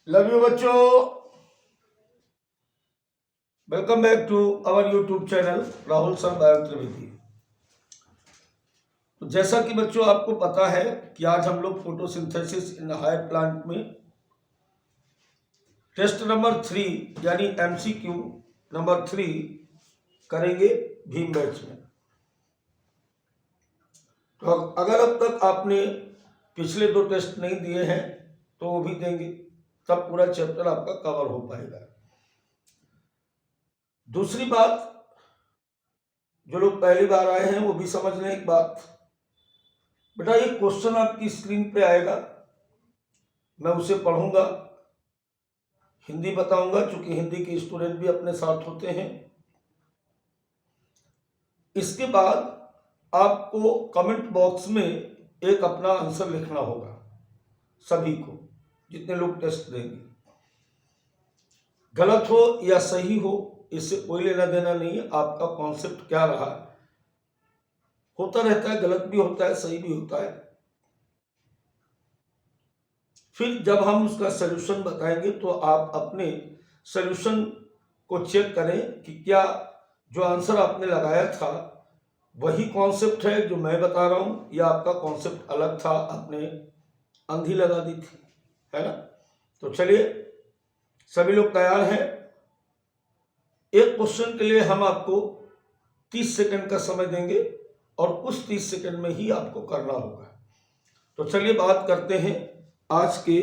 Love you बच्चों। Welcome back to our YouTube channel Rahul sir bio Trivedi. तो जैसा कि बच्चों आपको पता है कि आज हम लोग फोटोसिंथेसिस इन हायर प्लांट में टेस्ट नंबर 3 यानी एमसीक्यू नंबर 3 करेंगे भीम बैच में। तो अगर अब तक आपने पिछले 2 टेस्ट नहीं दिए हैं तो वो भी देंगे, तब पूरा चैप्टर आपका कवर हो पाएगा। दूसरी बात, जो लोग पहली बार आए हैं वो भी समझ लें एक बात। बेटा ये क्वेश्चन आपकी स्क्रीन पे आएगा, मैं उसे पढ़ूंगा, हिंदी बताऊंगा, चूंकि हिंदी के स्टूडेंट भी अपने साथ होते हैं। इसके बाद आपको कमेंट बॉक्स में एक अपना आंसर लिखना होगा, सभी को, जितने लोग टेस्ट देंगे। गलत हो या सही हो इससे कोई लेना देना नहीं है, आपका कॉन्सेप्ट क्या रहा। होता रहता है, गलत भी होता है, सही भी होता है। फिर जब हम उसका सलूशन बताएंगे तो आप अपने सलूशन को चेक करें कि क्या जो आंसर आपने लगाया था वही कॉन्सेप्ट है जो मैं बता रहा हूं, या आपका कॉन्सेप्ट अलग था, आपने अंधी लगा दी थी, है ना। तो चलिए, सभी लोग तैयार हैं। एक क्वेश्चन के लिए हम आपको 30 सेकंड का समय देंगे और उस 30 सेकंड में ही आपको करना होगा। तो चलिए बात करते हैं, आज के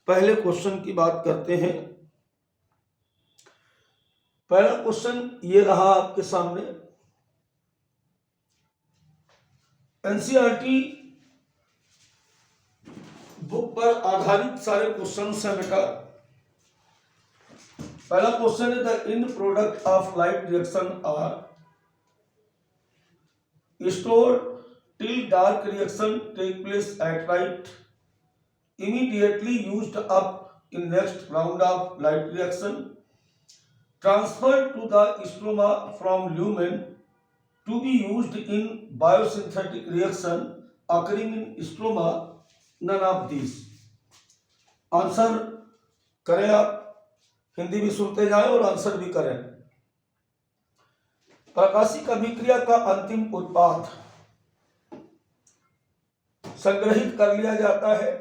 पहले क्वेश्चन की बात करते हैं। पहला क्वेश्चन ये रहा आपके सामने। एनसीईआरटी बुक पर आधारित सारे क्वेश्चंस हैं बेटा। पहला क्वेश्चन है, the end product of light reaction are stored till dark reaction take place at night, immediately used up in next round of light reaction, transferred to the stroma from lumen to be used in biosynthetic reaction occurring in stroma, none of these। Answer करें आप, हिंदी भी सुनते जाएं और answer भी करें। प्रकाशिक अभिक्रिया का अंतिम उत्पाद संग्रहित कर लिया जाता है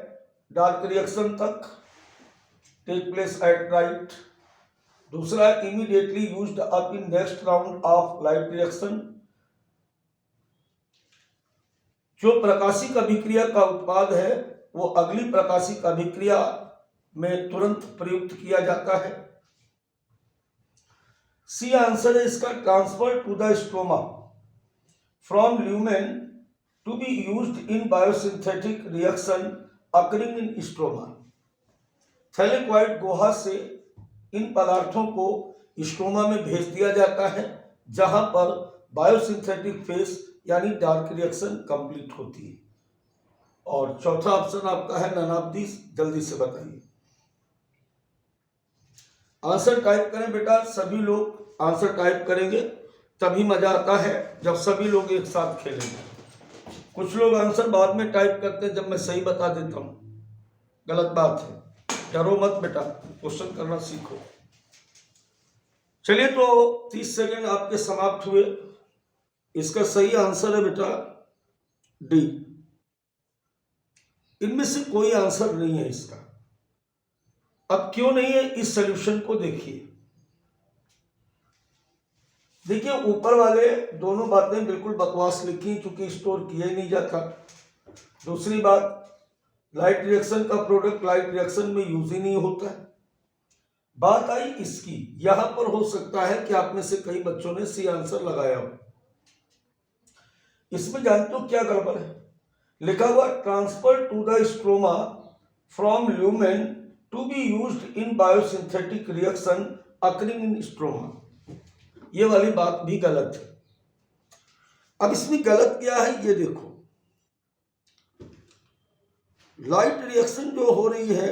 डार्क रिएक्शन तक, टेक प्लेस एट नाइट। दूसरा, immediately used up in next round of light reaction. जो प्रकाशिक अभिक्रिया का उत्पाद है वो अगली प्रकाशिक अभिक्रिया में तुरंत प्रयुक्त किया जाता है। सी आंसर है इसका, transfer to the stroma from lumen to be used in biosynthetic reaction occurring in stroma. Thylakoid गुहा से इन पदार्थों को स्ट्रोमा में भेज दिया जाता है, जहां पर बायोसिंथेटिक फेज यानी डार्क रिएक्शन कंप्लीट होती है। और चौथा ऑप्शन आपका है नन ऑफ दिस। जल्दी से बताइए, आंसर टाइप करें बेटा। सभी लोग आंसर टाइप करेंगे तभी मजा आता है, जब सभी लोग एक साथ खेलेंगे। कुछ लोग आंसर बाद में टाइप करते हैं जब मैं सही बता देता हूं, गलत बात है। डरो मत बेटा, क्वेश्चन करना सीखो। चलिए, तो 30 सेकंड आपके समाप्त हुए। इसका सही आंसर है बेटा डी। इनमें से कोई आंसर नहीं है इसका। अब क्यों नहीं है, इस सॉल्यूशन को देखिए। देखिए, ऊपर वाले दोनों बातें बिल्कुल बकवास लिखी, चूंकि स्टोर किया ही नहीं जाता। दूसरी बात, लाइट रिएक्शन का प्रोडक्ट लाइट रिएक्शन में यूज ही नहीं होता है। बात आई इसकी, यहां पर हो सकता है कि आप में से कई बच्चों ने सी आंसर लगाया हो। इसमें जानते हो क्या गड़बड़ है? लिखा हुआ transfer to the stroma from lumen to be used in biosynthetic reaction occurring in stroma. ये वाली बात भी गलत है। अब इसमें गलत क्या है ये देखो। लाइट रिएक्शन जो हो रही है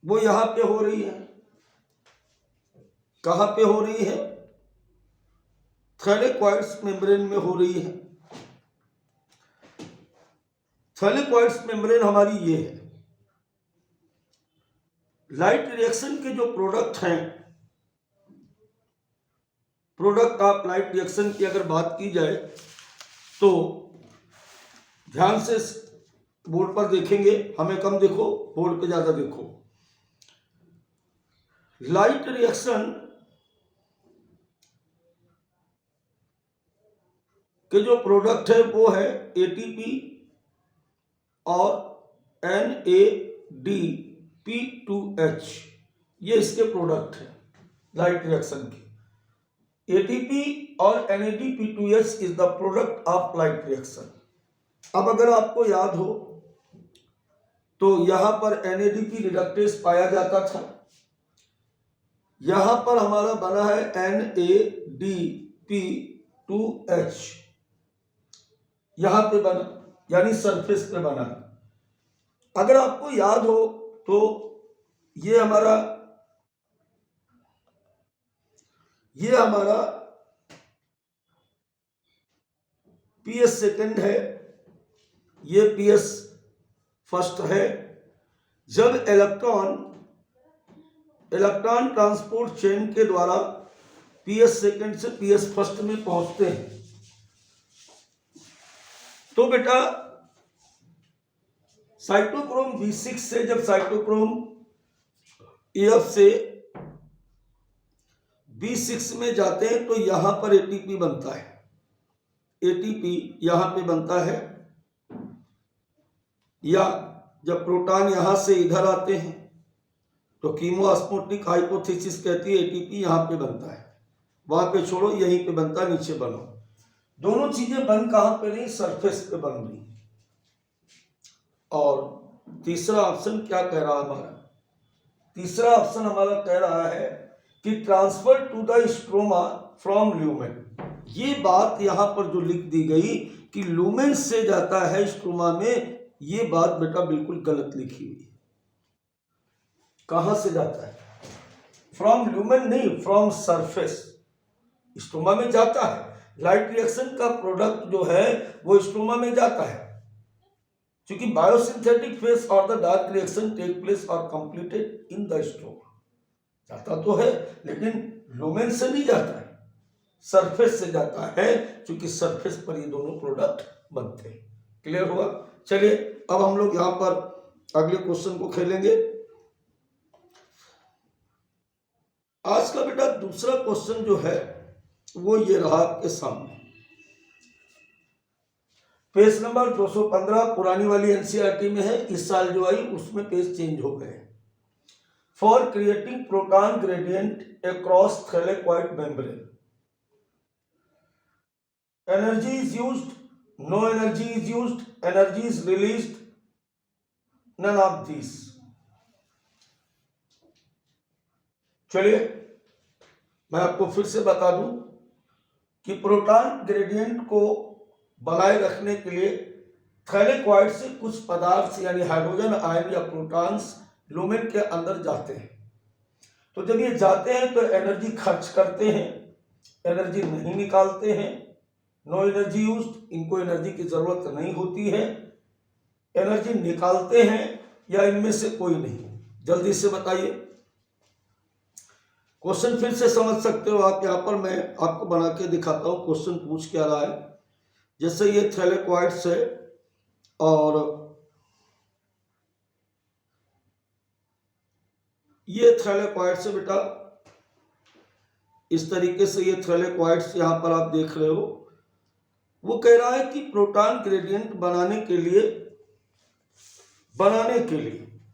वो यहां पे हो रही है। कहां पे हो रही है? थैलेक्वाइड्स मेम्ब्रेन में हो रही है। थैलेक्वाइड्स मेम्ब्रेन हमारी ये है, लाइट रिएक्शन के जो प्रोडक्ट हैं, प्रोडक्ट ऑफ लाइट रिएक्शन की अगर बात की जाए तो ध्यान से बोर्ड पर देखेंगे, हमें कम देखो, बोर्ड पे ज्यादा देखो। लाइट रिएक्शन के जो प्रोडक्ट है वो है एटीपी और NADP2H, ये इसके प्रोडक्ट है लाइट रिएक्शन के। ATP और NADP2H is the product of light reaction. अब अगर आपको याद हो तो यहां पर NADP रिडक्टेज पाया जाता था, यहां पर हमारा बना है NADP2H, यहां पे बना यानी सरफेस पे बना। अगर आपको याद हो तो ये हमारा PS सेकेंड है, ये PS फर्स्ट है। जब इलेक्ट्रॉन ट्रांसपोर्ट चेन के द्वारा PS सेकेंड से PS फर्स्ट में पहुंचते हैं तो बेटा साइटोक्रोम B6 से जब साइटोक्रोम AF से B6 में जाते हैं तो यहां पर ATP बनता है, ATP यहां पे बनता है। या जब प्रोटॉन यहां से इधर आते हैं तो कीमोऑस्मोटिक हाइपोथेसिस कहती है ATP यहां पे बनता है, वहां पे छोड़ो, यहीं पे बनता, नीचे बनो। दोनों चीजें बन कहां पे रही, सरफेस पे बन रही। और तीसरा ऑप्शन क्या कह रहा है हमारा, तीसरा ऑप्शन हमारा कह रहा है कि transfer to the stroma from lumen. ये बात यहां पर जो लिख दी गई कि लूमेन से जाता है स्ट्रोमा में, ये बात बेटा बिल्कुल गलत लिखी हुई है। कहां से जाता है, फ्रॉम ल्यूमेन नहीं, फ्रॉम सरफेस। स्ट्रोमा में जाता है, लाइट रिएक्शन का प्रोडक्ट जो है वो स्ट्रोमा में जाता है, क्योंकि बायोसिंथेटिक फेज और the dark reaction take place और कंप्लीटेड इन द स्ट्रोमा। जाता तो है लेकिन लूमेन से नहीं जाता है, सरफेस से जाता है, क्योंकि सरफेस पर ये दोनों प्रोडक्ट बनते हैं। क्लियर हुआ? चलिए अब हम लोग यहां पर अगले क्वेश्चन को खेलेंगे। आज का बेटा दूसरा क्वेश्चन जो है वो ये रहा आपके सामने, पेज नंबर 215, पुरानी वाली एनसीईआरटी में है, इस साल जो आई उसमें पेज चेंज हो गए। For creating proton gradient across thylakoid membrane, energy is used, no energy is used, energy is released, none of this. चलिए मैं आपको फिर से बता दूं कि प्रोटॉन ग्रेडियंट को बनाए रखने के लिए थैलेकॉइड से कुछ पदार्थ यानी हाइड्रोजन आयन या प्रोटॉन्स लूमेन के अंदर जाते हैं। तो जब ये जाते हैं तो एनर्जी खर्च करते हैं, एनर्जी नहीं निकालते हैं, नो एनर्जी यूज्ड, इनको एनर्जी की जरूरत नहीं होती है। एनर्जी निकालते हैं या इनमें से कोई नहीं? जल्दी से बताइए। क्वेश्चन फिर से समझ सकते हो आप, यहां पर मैं आपको बना के दिखाता हूं क्वेश्चन पूछ क्या रहा है। जैसे ये थैलेकॉइड्स है और ये थैलेकॉइड्स है बेटा, इस तरीके से ये थैलेकॉइड्स यहां पर आप देख रहे हो। वो कह रहा है कि प्रोटॉन ग्रेडियंट बनाने के लिए,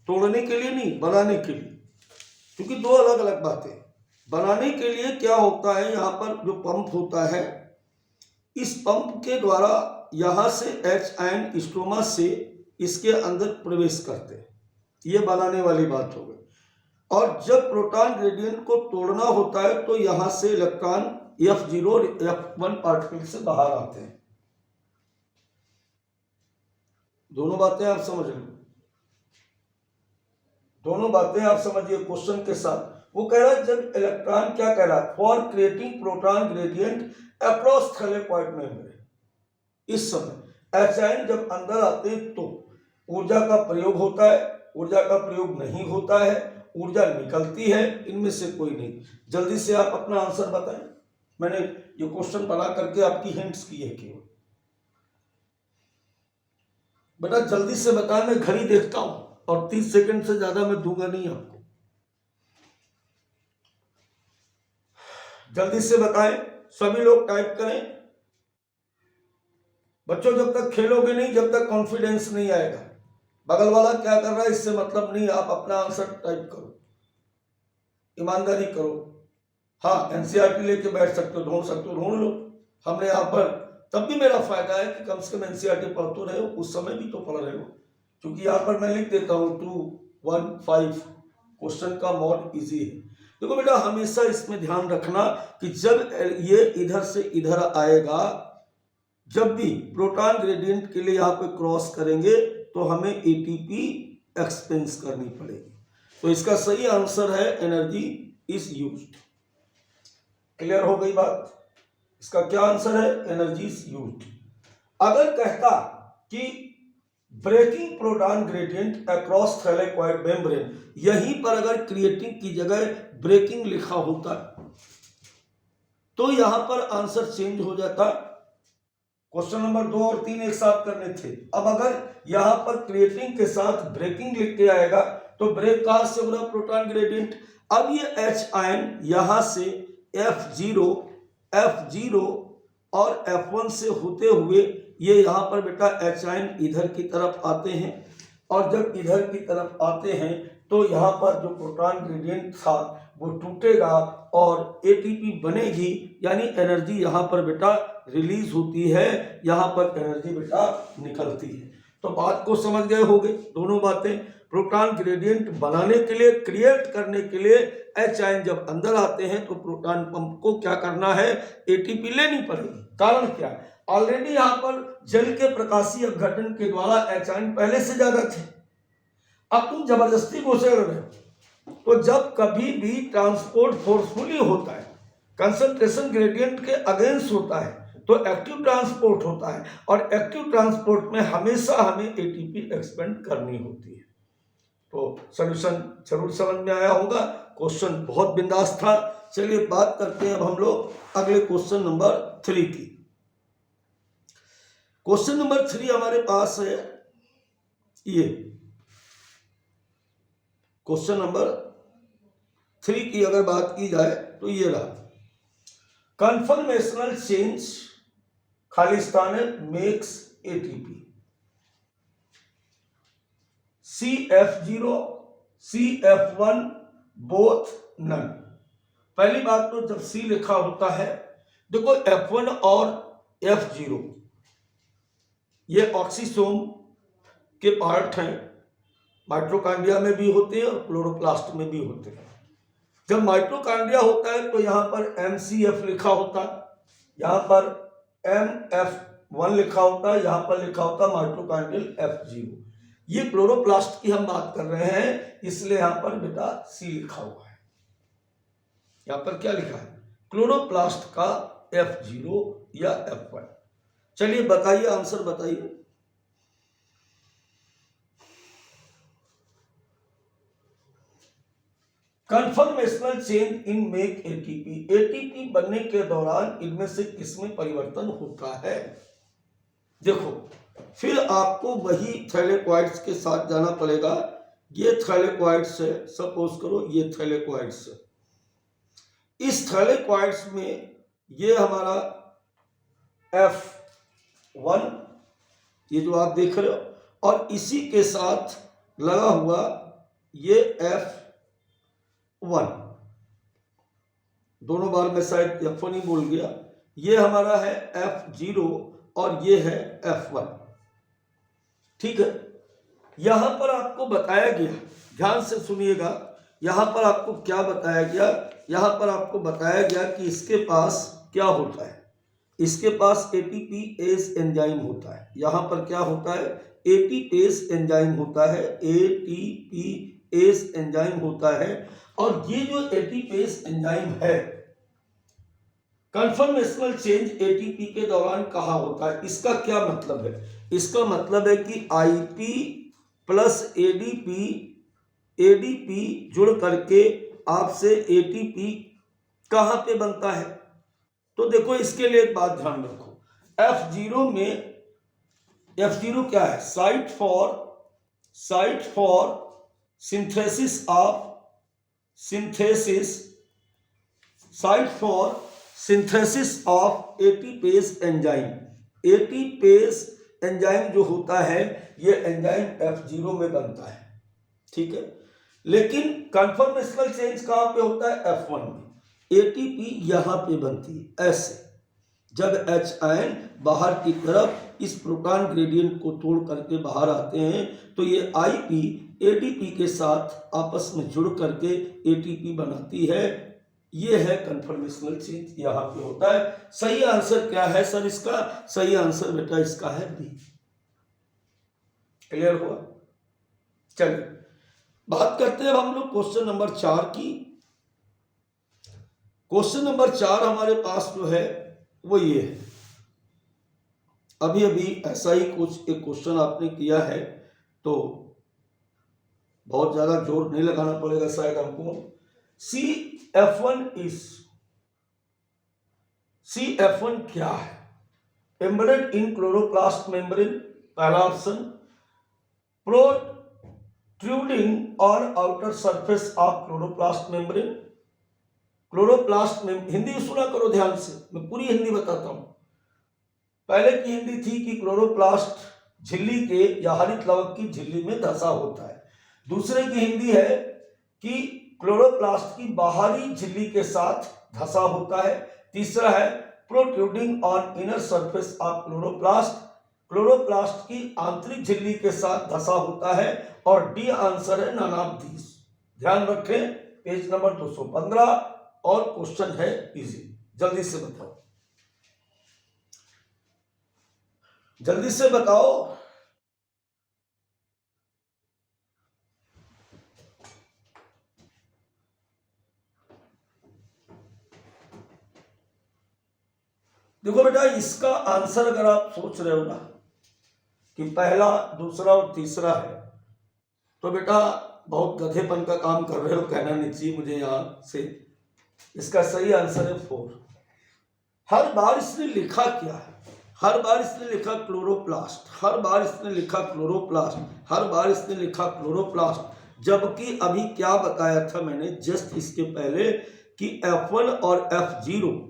तोड़ने के लिए नहीं, बनाने के लिए, क्योंकि दो अलग अलग बातें। बनाने के लिए क्या होता है, यहां पर जो पंप होता है, इस पंप के द्वारा यहां से H आयन स्ट्रोमा से इसके अंदर प्रवेश करते हैं, ये बनाने वाली बात हो गई। और जब प्रोटॉन ग्रेडियंट को तोड़ना होता है तो यहां से इलेक्ट्रॉन F0 और F1 पार्टिकल से बाहर आते हैं। दोनों बातें आप समझ लो, दोनों बातें आप समझिए क्वेश्चन के साथ। वो कह रहा है जब इलेक्ट्रॉन, क्या कह रहा है, for creating proton gradient across thylakoid membrane, इस समय H आयन जब अंदर आते हैं तो ऊर्जा का प्रयोग होता है, ऊर्जा का प्रयोग नहीं होता है, ऊर्जा निकलती है, इनमें से कोई नहीं। जल्दी से आप अपना आंसर बताएं। मैंने ये क्वेश्चन बना करके आपकी हिंट्स की है केवल। बेटा जल्दी से बताएं, मैं घड़ी देखता हूं और 30 सेकंड से ज्यादा मैं दूंगा नहीं आपको। जल्दी से बताएं, सभी लोग टाइप करें। बच्चों जब तक खेलोगे नहीं, जब तक कॉन्फिडेंस नहीं आएगा। बगल वाला क्या कर रहा है इससे मतलब नहीं, आप अपना आंसर टाइप करो, ईमानदारी करो। हाँ, एनसीईआरटी लेके बैठ सकते हो, ढूंढ सकते हो, ढूंढ लो। हमने यहाँ पर तब भी मेरा फायदा है कि कम से कम एनसीईआरटी पढ़ तो रहे हो, उस समय भी तो पढ़ रहे हो, क्योंकि यहाँ पर मैं लिख देता हूँ 215 क्वेश्चन का मोड इजी है। देखो बेटा हमेशा इसमें ध्यान रखना कि जब ये इधर से इधर आएगा, जब भी प्रोटॉन ग्रेडियंट के लिए यहाँ पे क्रॉस करेंगे तो हमें एटीपी एक्सपेंस करनी पड़ेगी। तो इसका सही आंसर है एनर्जी इज यूज्ड। क्लियर हो गई बात? इसका क्या आंसर है? Energy is used. अगर कहता कि breaking proton gradient across thylakoid membrane, यहीं पर अगर क्रिएटिंग की जगह ब्रेकिंग लिखा होता तो यहां पर आंसर चेंज हो जाता। क्वेश्चन नंबर 2 और 3 एक साथ करने थे। अब अगर यहां पर क्रिएटिंग के साथ ब्रेकिंग लिख के आएगा तो ब्रेक कहां से हो रहा? Proton gradient. अब ये H आयन यहां से F0 और F1 से होते हुए ये यहां पर बेटा H आयन इधर की तरफ आते हैं, और जब इधर की तरफ आते हैं तो यहां पर जो प्रोटॉन ग्रेडियंट था वो टूटेगा और एटीपी बनेगी, यानी एनर्जी यहां पर बेटा रिलीज होती है, यहां पर एनर्जी बेटा निकलती है। तो बात को समझ गए होंगे दोनों बातें। प्रोटॉन ग्रेडियंट बनाने के लिए, क्रिएट करने के लिए H आयन जब अंदर आते हैं तो प्रोटॉन पंप को क्या करना है? एटीपी लेनी पड़ेगी। कारण क्या? ऑलरेडी यहां पर जल के प्रकाशीय अपघटन के द्वारा H आयन पहले से ज्यादा थे, अब तुम जबरदस्ती घुसेड़ रहे हो। तो जब कभी भी ट्रांसपोर्ट फोर्सफुली होता है, कंसंट्रेशन ग्रेडियंट के अगेंस्ट होता है, तो एक्टिव ट्रांसपोर्ट होता है, और एक्टिव ट्रांसपोर्ट में हमेशा हमें एटीपी एक्सपेंड करनी होती है। तो सॉल्यूशन जरूर समझ में आया होगा। क्वेश्चन बहुत बिंदास था। चलिए बात करते हैं अब हम लोग अगले क्वेश्चन नंबर 3 की। क्वेश्चन नंबर 3 हमारे पास है ये क्वेश्चन नंबर 3 की अगर बात की जाए तो ये रहा, कन्फर्मेशनल चेंज खालिस्तान makes ATP CF0 CF1 both none. पहली बात तो जब C लिखा होता है, देखो F1 और F0 ये ऑक्सीसोम के पार्ट हैं, माइटोकॉन्ड्रिया में भी होते हैं और क्लोरोप्लास्ट में भी होते हैं। जब माइटोकॉन्ड्रिया होता है तो यहां पर MCF लिखा होता है, यहां पर MF1 लिखा होता है, यहां पर लिखा होता है माइटोकॉन्ड्रियल F0। ये क्लोरोप्लास्ट की हम बात कर रहे हैं, इसलिए यहां पर बेटा C लिखा हुआ है। यहां पर क्या लिखा है? क्लोरोप्लास्ट का F0 या F1। चलिए बताइए, आंसर बताइए। Conformational change in make ATP, ATP बनने के दौरान इनमें से किसमें परिवर्तन होता है? देखो फिर आपको वही थैलेकॉइड्स के साथ जाना पड़ेगा। ये थैलेकॉइड्स है, सपोज करो ये थैलेकॉइड्स है। इस थैलेकॉइड्स में ये हमारा F1 ये जो आप देख रहे हो, और इसी के साथ लगा हुआ ये F1, दोनों बार मैं शायद F1 ही बोल गया। ये हमारा है F0 और ये है F1। ठीक है, यहां पर आपको बताया गया, ध्यान से सुनिएगा, यहां पर आपको क्या बताया गया? यहां पर आपको बताया गया कि इसके पास क्या होता है, इसके पास एटीपीएस एंजाइम होता है। यहां पर क्या होता है? एटीपेस एंजाइम होता है, एटीपीएस एंजाइम होता है। और ये जो एटीपेस एंजाइम है, कन्फर्मेशनल चेंज एटीपी के दौरान कहाँ होता है? इसका क्या मतलब है? इसका मतलब है कि आईपी प्लस एडीपी एडीपी जुड़ करके आपसे एटीपी कहाँ पे बनता है? तो देखो इसके लिए एक बात ध्यान रखो, F0 में F0 क्या है? Site for synthesis of ATPase enzyme. ATPase enzyme जो होता है ये एंजाइम F0 में बनता है, ठीक है। लेकिन कन्फर्मेशनल चेंज कहां पे होता है? F1 में। एटीपी यहां पे बनती है ऐसे, जब H आयन बाहर की तरफ इस प्रोटॉन ग्रेडियंट को तोड़ करके बाहर आते हैं तो ये आईपी एटीपी के साथ आपस में जुड़ करके एटीपी बनाती है। ये है कन्फर्मेशनल चेंज, यहां पे होता है। सही आंसर क्या है सर इसका? सही आंसर बेटा इसका है बी। क्लियर हुआ? चलिए बात करते हैं अब हम लोग क्वेश्चन नंबर 4 की। क्वेश्चन नंबर 4 हमारे पास जो है वो ये है। अभी अभी ऐसा ही कुछ एक क्वेश्चन आपने किया है तो बहुत ज्यादा जोर नहीं लगाना पड़ेगा शायद हमको। CF1 क्या है? एम्बेडेड इन क्लोरोप्लास्ट मेम्ब्रेन, पहला option. Protruding on outer surface of chloroplast membrane. Chloroplast में हिंदी सुना करो ध्यान से, मैं पूरी हिंदी बताता हूं। पहले की हिंदी थी कि क्लोरोप्लास्ट झिल्ली के या हरित लवक की झिल्ली में धंसा होता है। दूसरे की हिंदी है कि क्लोरोप्लास्ट की बाहरी झिल्ली के साथ धंसा होता है। तीसरा है protruding on inner surface of chloroplast, chloroplast की आंतरिक झिल्ली के साथ धंसा होता है। और डी आंसर है नन ऑफ दीस। ध्यान रखें, पेज नंबर 215 और क्वेश्चन है इजी। जल्दी से बताओ, जल्दी से बताओ। देखो बेटा इसका आंसर अगर आप सोच रहे हो ना कि पहला, दूसरा और तीसरा है तो बेटा बहुत गधेपन का काम कर रहे हो, कहना नहीं चाहिए मुझे यहां से। इसका सही आंसर है 4। हर बार इसने लिखा क्या है? हर बार इसने लिखा क्लोरोप्लास्ट, हर बार इसने लिखा क्लोरोप्लास्ट, हर बार इसने लिखा क्लोरोप्लास्ट। जबकि अभी क्या बताया था मैंने जस्ट इसके पहले कि F1 और F0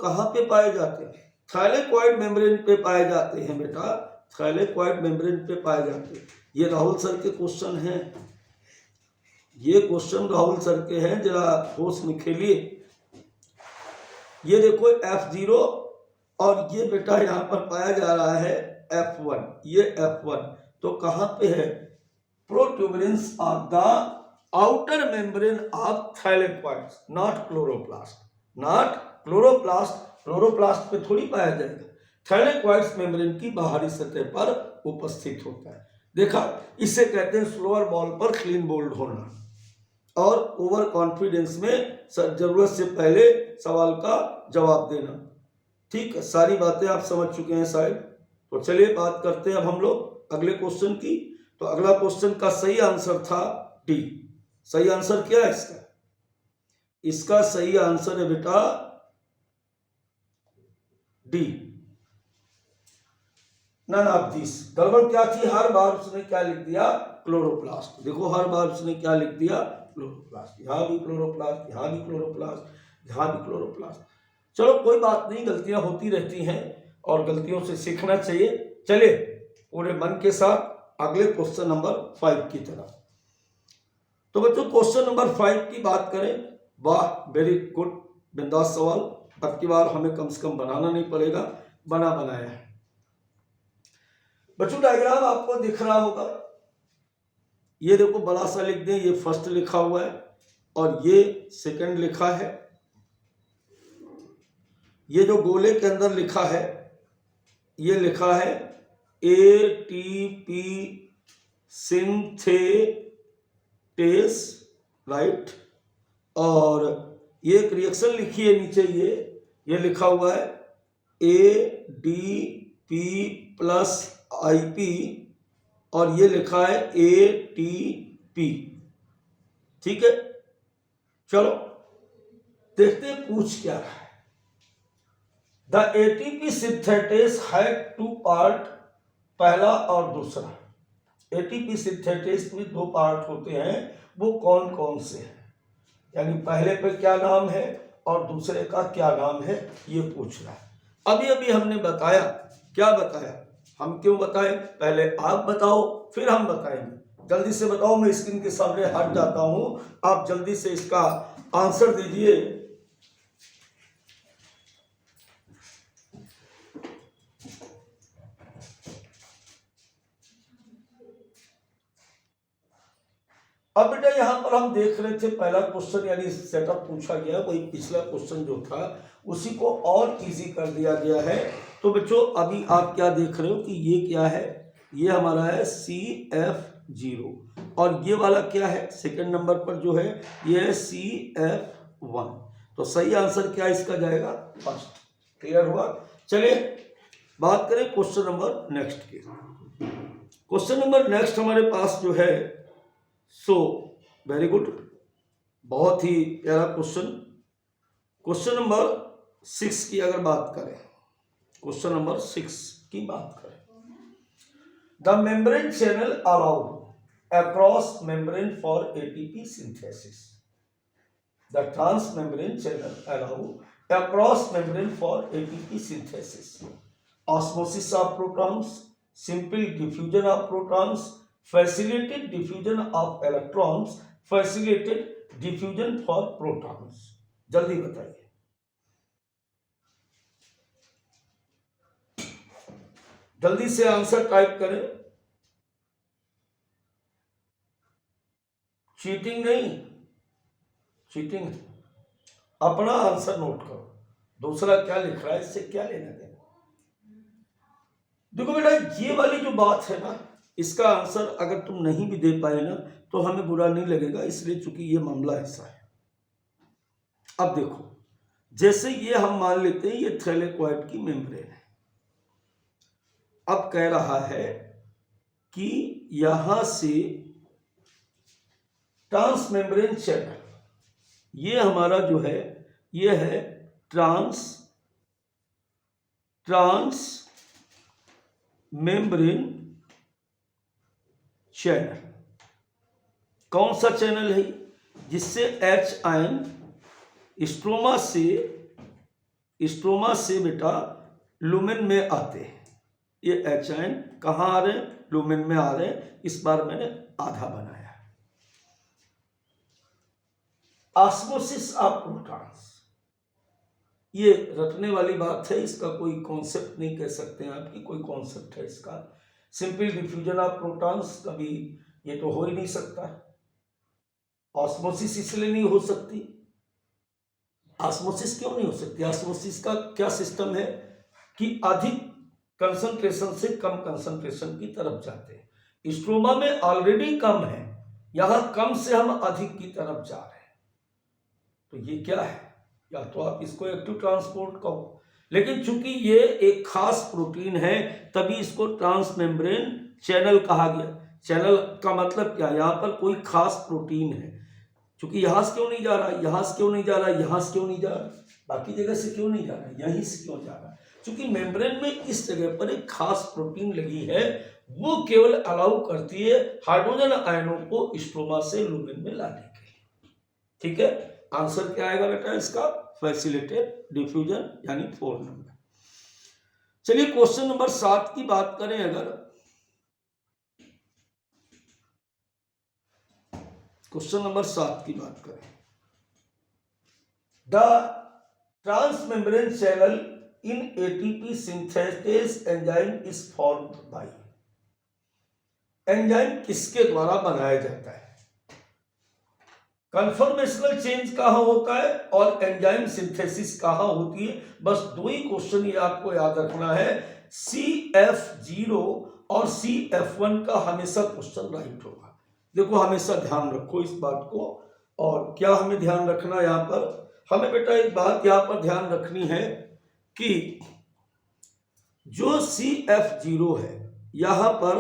कहां पे पाए जाते हैं? थाइलेकोइड मेम्ब्रेन पे पाए जाते हैं बेटा, थाइलेकोइड मेम्ब्रेन पे पाए जाते हैं। ये राहुल सर के क्वेश्चन हैं, ये क्वेश्चन राहुल सर के हैं, जरा होश में खेलिए। ये देखो F0 और ये बेटा यहां पर पाया जा रहा है F1, ये F1 तो कहां पे है? Protuberance of the outer membrane of thylakoids, not chloroplast, not chloroplast. Chloroplast पे थोड़ी पाया जाएगा, थाइलेकोइड्स मेम्ब्रेन की बाहरी सतह पर उपस्थित होता है। देखा, इसे कहते हैं स्लोअर बॉल पर क्लीन बोल्ड होना और ओवर कॉन्फिडेंस में जरूरत से पहले सवाल का जवाब देना। ठीक है, सारी बातें आप समझ चुके हैं शायद। तो चलिए बात करते हैं अब हम लोग अगले क्वेश्चन की। तो अगला क्वेश्चन का सही आंसर था डी। सही आंसर क्या है इसका? इसका सही आंसर है बेटा डी, नन ऑफ दिस। गड़बड़ क्या थी? हर बार उसने क्या लिख दिया? क्लोरोप्लास्ट। देखो हर बार उसने क्या लिख दिया? क्लोरोप्लास्ट। यहां भी क्लोरोप्लास्ट, यहां भी क्लोरोप्लास्ट, यहां भी क्लोरोप्लास्ट। चलो कोई बात नहीं, गलतियां होती रहती हैं और गलतियों से सीखना चाहिए। चलिए पूरे मन के साथ अगले क्वेश्चन नंबर 5 की तरफ। तो बच्चों क्वेश्चन नंबर 5 की बात करें, वाह वेरी गुड, बिंदास सवाल। अब की बार हमें कम से कम बनाना नहीं पड़ेगा, बना बनाया है। बच्चों डायग्राम आपको दिख रहा होगा, ये देखो बड़ा सा लिख दें, ये फर्स्ट लिखा हुआ है और ये सेकंड लिखा है। ये जो गोले के अंदर लिखा है ये लिखा है ATP सिंथेटेस, राइट। और ये एक रिएक्शन लिखी है नीचे, ये लिखा हुआ है ADP+ IP और ये लिखा है ATP। ठीक है, चलो देखते हैं पूछ क्या रहा है। The ATP synthetase had 2 part, पहला और दूसरा। ATP सिंथेटेस में 2 पार्ट होते हैं, वो कौन कौन से हैं, यानी पहले पे क्या नाम है और दूसरे का क्या नाम है, ये पूछ रहा है। अभी अभी हमने बताया, क्या बताया, हम क्यों बताएं, पहले आप बताओ फिर हम बताएंगे। जल्दी से बताओ, मैं स्क्रीन के सामने हट जाता हूं, आप जल्दी से इसका आंसर दीजिए। अब बेटा यहां पर हम देख रहे थे पहला क्वेश्चन, यानी सेटअप पूछा गया, वही पिछला क्वेश्चन जो था उसी को और इजी कर दिया गया है। तो बच्चों अभी आप क्या देख रहे हो कि ये क्या है, ये हमारा है CF0, और ये वाला क्या है सेकंड नंबर पर जो है ये है CF1। तो सही आंसर क्या इसका जाएगा, फर्स्ट। क्लियर हुआ। चलिए बात करें क्वेश्चन नंबर नेक्स्ट की। क्वेश्चन नंबर नेक्स्ट हमारे पास जो है, सो वेरी गुड, बहुत ही प्यारा क्वेश्चन। क्वेश्चन नंबर 6 की अगर बात करें, क्वेश्चन नंबर 6 की बात करें, the membrane channel allowed across membrane for ATP synthesis. The transmembrane channel allowed across membrane for ATP synthesis, osmosis of protons, simple diffusion of protons, facilitated diffusion of electrons, facilitated diffusion for protons। जल्दी बताइए। जल्दी से answer type करें, cheating नहीं, cheating अपना answer note करो, दूसरा क्या लिख रहा है इससे क्या लेना देना। देखो बेटा ये वाली जो बात है ना, इसका आंसर अगर तुम नहीं भी दे पाए ना तो हमें बुरा नहीं लगेगा, इसलिए चूंकि ये मामला ऐसा है। अब देखो जैसे ये हम मान लेते हैं ये थैलेकोइड की मेम्ब्रेन है। अब कह रहा है कि यहां से ट्रांसमेम्ब्रेन चैनल, ये हमारा जो है ये है ट्रांसमेम्ब्रेन चैनल। कौन सा चैनल है, जिससे H आयन स्ट्रोमा से बेटा लुमेन में आते हैं। ये H आयन कहां आ रहे हैं, लुमेन में आ रहे हैं। इस बार मैंने आधा बनाया। ऑस्मोसिस ऑफ प्रोटॉन्स, ये रटने वाली बात है, इसका कोई कॉन्सेप्ट नहीं कह सकते हैं आपकी, कोई कॉन्सेप्ट है इसका। सिंपल डिफ्यूजन ऑफ प्रोटॉन्स, कभी ये तो हो ही नहीं सकता। ऑस्मोसिस इसलिए नहीं हो सकती, ऑस्मोसिस क्यों नहीं हो सकती, ऑस्मोसिस का क्या सिस्टम है कि अधिक कंसंट्रेशन से कम कंसंट्रेशन की तरफ जाते हैं। स्ट्रोमा में ऑलरेडी कम है, यहां कम से हम अधिक की तरफ जा रहे हैं। तो ये क्या है, या तो आप इसको एक्टिव ट्रांसपोर्ट कहो, लेकिन चूंकि ये एक खास प्रोटीन है तभी इसको ट्रांसमेम्ब्रेन चैनल कहा गया। चैनल का मतलब क्या, यहां पर कोई खास प्रोटीन है। चूंकि यहां से क्यों नहीं जा रहा, यहां से क्यों नहीं जा रहा, यहां से क्यों नहीं जा रहा, बाकी जगह से क्यों नहीं जा रहा, यहीं से क्यों जा रहा, चूंकि मेम्ब्रेन में इस जगह पर एक खास प्रोटीन लगी है, वो केवल अलाउ करती है हाइड्रोजन आयनों को स्ट्रोमा से लुमेन में लाने के लिए। ठीक है, आंसर क्या आएगा बेटा इसका, फैसिलिटेट डिफ्यूजन, यानी 4 नंबर। चलिए क्वेश्चन नंबर 7 की बात करें, अगर क्वेश्चन नंबर 7 की बात करें, the transmembrane channel in ATP syntheses enzyme is formed by. Enzyme किसके द्वारा बनाया जाता है, कन्फर्मेशनल चेंज कहां होता है और एंजाइम सिंथेसिस कहां होती है। बस 2 ही क्वेश्चन ये आपको याद रखना है, CF0 और CF1 का हमेशा क्वेश्चन राइट होगा। देखो हमेशा ध्यान रखो इस बात को। और क्या हमें ध्यान रखना, यहां पर हमें बेटा एक बात यहां पर ध्यान रखनी है कि जो CF0 है यहां पर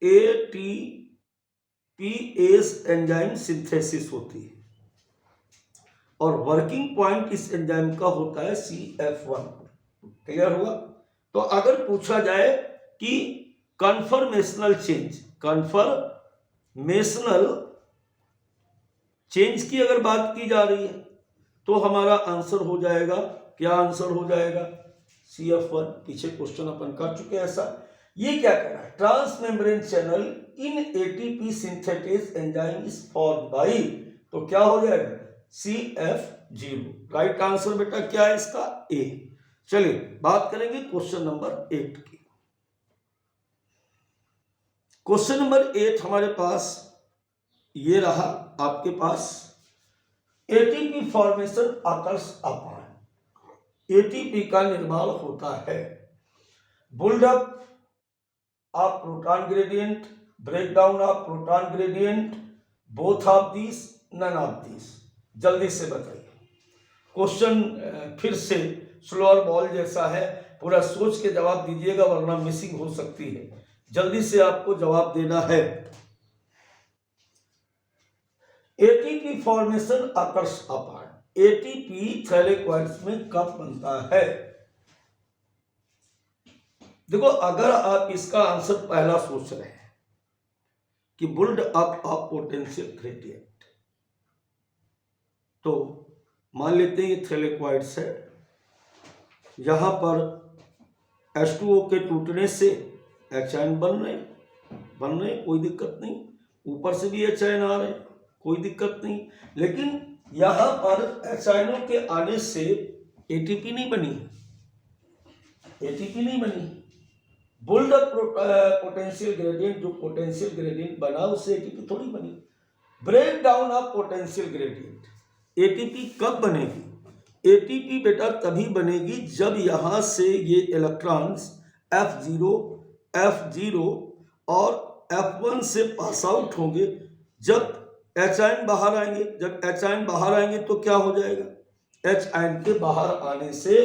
ATPase एंजाइम सिंथेसिस होती है और वर्किंग पॉइंट इस एंजाइम का होता है CF1। क्लियर हुआ? तो अगर पूछा जाए कि कन्फर्मेशनल चेंज की अगर बात की जा रही है तो हमारा आंसर हो जाएगा, क्या आंसर हो जाएगा? CF1। पीछे क्वेश्चन अपन कर चुके हैं ऐसा। ये क्या कह रहा है? Transmembrane channel in ATP synthetase enzyme is form by, तो क्या हो जाएगा? CF0। राइट आंसर बेटा क्या है इसका? A। चलिए बात करेंगे क्वेश्चन नंबर 8 की। क्वेश्चन नंबर 8 हमारे पास ये रहा आपके पास, ATP formation occurs upon, ATP का निर्माण होता है buildup of proton gradient, breakdown of proton gradient, both of this, none of this. जल्दी से बताइए। क्वेश्चन फिर से स्लोअर बॉल जैसा है, पूरा सोच के जवाब दीजिएगा वरना मिसिंग हो सकती है। जल्दी से आपको जवाब देना है। ATP formation occurs upon, ATP थैलेक्वाइड्स में कब बनता है? देखो अगर आप इसका आंसर पहला सोच रहे हैं कि built up of potential gradient, तो मान लेते हैं ये थैलेक्वाइड्स है, यहां पर H2O के टूटने से H आयन बन रहे, कोई दिक्कत नहीं, ऊपर से भी H आयन आ रहे, कोई दिक्कत नहीं। लेकिन यहां पर H आयनों के आने से ATP नहीं बनी, बुल्ड अप पोटेंशियल ग्रेडियंट, जो पोटेंशियल ग्रेडियंट बना उससे ATP थोड़ी बनी। Break down of potential gradient, ATP कब बनेगी? ATP बेटा तभी बनेगी जब यहां से ये इलेक्ट्रॉन्स F0 और F1 से पास आउट होंगे, जब H आयन बाहर आएंगे, तो क्या हो जाएगा? H आयन के बाहर आने से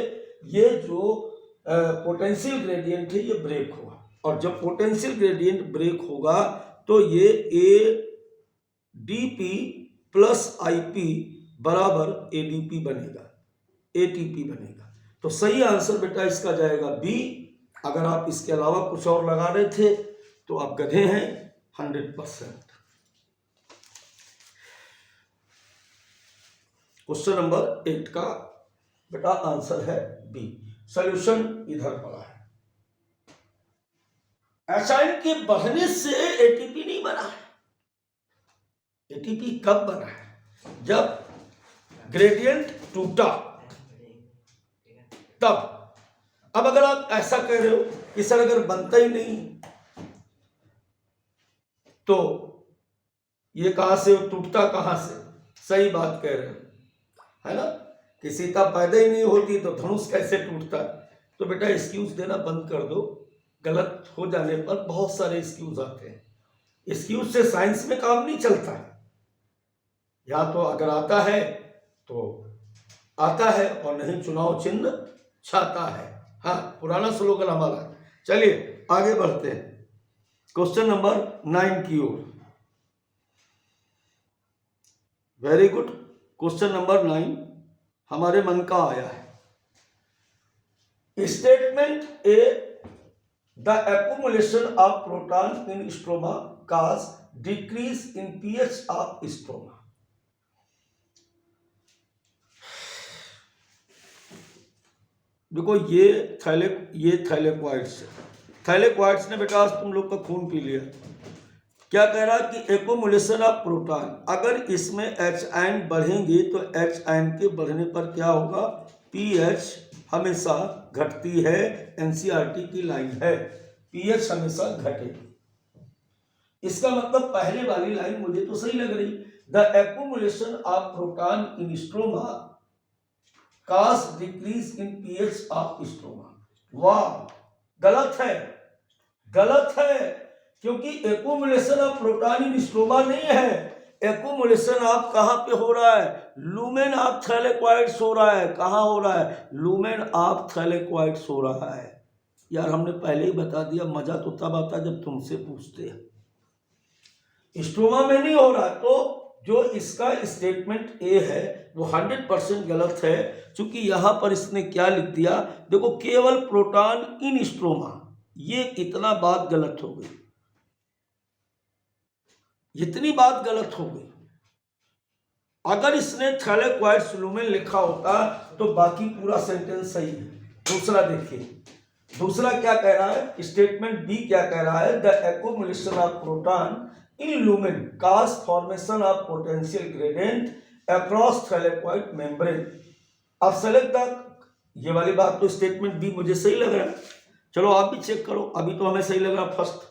ये जो पोटेंशियल ग्रेडियंट है ये ब्रेक होगा, और जब पोटेंशियल ग्रेडियंट ब्रेक होगा तो ये ADP प्लस IP बराबर ADP बनेगा, ATP बनेगा। तो सही आंसर बेटा इसका जाएगा B। अगर आप इसके अलावा कुछ और लगा रहे थे तो आप गधे हैं 100%। क्वेश्चन नंबर 8 का बेटा आंसर है B। सॉल्यूशन इधर पड़ा है। H आयन के बढ़ने से ATP नहीं बना है। ATP कब बना है? जब ग्रेडियंट टूटा तब। अब अगर आप ऐसा कह रहे हो कि सर अगर बनता ही नहीं तो ये कहां से टूटता, कहां से? सही बात कह रहे हो, है ना? कि सीता पैदा ही नहीं होती तो धनुष कैसे टूटता? तो बेटा एक्सक्यूज देना बंद कर दो। गलत हो जाने पर बहुत सारे एक्सक्यूज आते हैं, एक्सक्यूज से साइंस में काम नहीं चलता है। या तो अगर आता है तो आता है और नहीं चुनाव चिन्ह छाता है। हाँ, पुराना स्लोगन हमारा। चलिए आगे बढ़ते हैं क्वेश्चन नंबर 9 की ओर। Very good. क्वेश्चन नंबर 9 हमारे मन का आया है। Statement A, the accumulation of proton in stroma cause decrease in pH of stroma. देखो ये थैलेक्वाइड्स ने बेटा आज तुम लोग का खून पी लिया। क्या कह रहा है कि एक्युमुलेशन ऑफ प्रोटॉन, अगर इसमें H आयन बढ़ेंगे तो H आयन के बढ़ने पर क्या होगा? pH हमेशा घटती है, NCERT की लाइन है, pH हमेशा घटेगी। इसका मतलब पहले वाली लाइन मुझे तो सही लग रही, the accumulation of proton in stroma cause decrease in pH of stroma. वाह, गलत है, क्योंकि accumulation of proton in stroma नहीं है। एक्युमुलेशन ऑफ कहां पे हो रहा है? लूमेन ऑफ थैलेक्वाइड्स हो रहा है। कहां हो रहा है? लूमेन ऑफ थैलेक्वाइड्स हो रहा है। यार हमने पहले ही बता दिया, मजा तो तब आता जब तुमसे पूछते हैं। स्ट्रोमा में नहीं हो रहा, तो जो इसका स्टेटमेंट ए है वो 100% गलत है, क्योंकि यहां पर इसने क्या लिख दिया, देखो केवल प्रोटॉन इन स्ट्रोमा, ये इतना बात गलत हो गई, इतनी बात गलत हो गई। अगर इसने थैलेक्वाइड्स लुमेन लिखा होता तो बाकी पूरा सेंटेंस सही है। दूसरा देखिए, दूसरा क्या कह रहा है, स्टेटमेंट बी क्या कह रहा है, the accumulation of proton in lumen cause formation of potential gradient across thylakoid membrane. अब सेलेक्ट द, ये वाली बात तो स्टेटमेंट बी मुझे सही लग रहा है, चलो आप भी चेक करो, अभी तो हमें सही लग रहा। फर्स्ट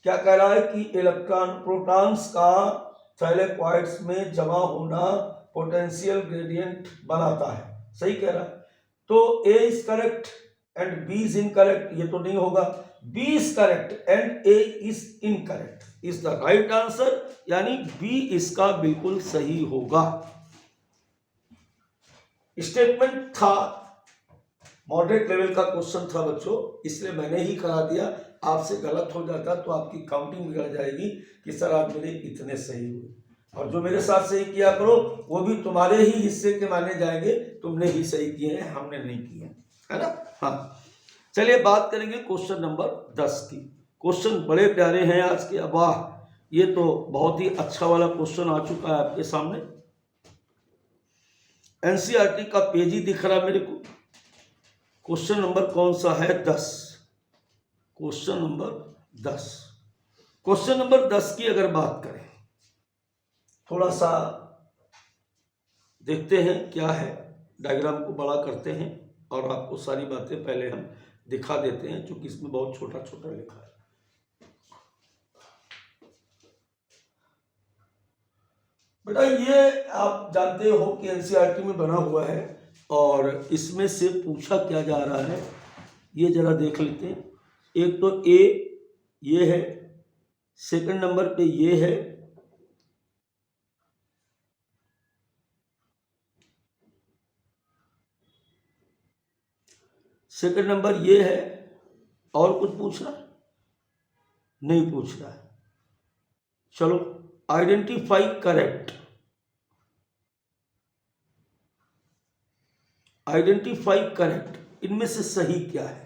क्या कह रहा है कि इलेक्ट्रॉन प्रोटॉन्स का थैलेक्वाइड्स में जमा होना पोटेंशियल ग्रेडियंट बनाता है, सही कह रहा है। तो A is correct and B is incorrect, ये तो नहीं होगा, B is correct and A is incorrect is the right answer, यानी बी इसका बिल्कुल सही होगा। स्टेटमेंट था, मॉडरेट लेवल का क्वेश्चन था बच्चों, इसलिए मैंने ही करा दिया, आपसे गलत हो जाता तो आपकी काउंटिंग बिगड़ जाएगी कि सर आप मेरे इतने सही हुए, और जो मेरे साथ सही किया करो वो भी तुम्हारे ही हिस्से के माने जाएंगे, तुमने ही सही किए हैं, हमने नहीं किए, है ना। हाँ चलिए बात करेंगे क्वेश्चन नंबर 10 की। क्वेश्चन बड़े प्यारे हैं आज के, वाह ये तो बहुत ही अच्छा वाला क्वेश्चन आ चुका है आपके सामने। एनसीईआरटी का पेज ही दिख रहा है मेरे को। क्वेश्चन नंबर कौन सा है, 10, क्वेश्चन नंबर 10। क्वेश्चन नंबर 10 की अगर बात करें, थोड़ा सा देखते हैं क्या है, डायग्राम को बड़ा करते हैं और आपको सारी बातें पहले हम दिखा देते हैं, क्योंकि इसमें बहुत छोटा छोटा लिखा है। बेटा ये आप जानते हो कि एनसीईआरटी में बना हुआ है, और इसमें से पूछा क्या जा रहा है ये जरा देख लेते हैं। एक तो ए ये है, सेकंड नंबर पे ये है, सेकंड नंबर ये है, और कुछ पूछ रहा है? नहीं पूछ रहा है। चलो आइडेंटिफाई करेक्ट, आइडेंटिफाई करेक्ट, इनमें से सही क्या है,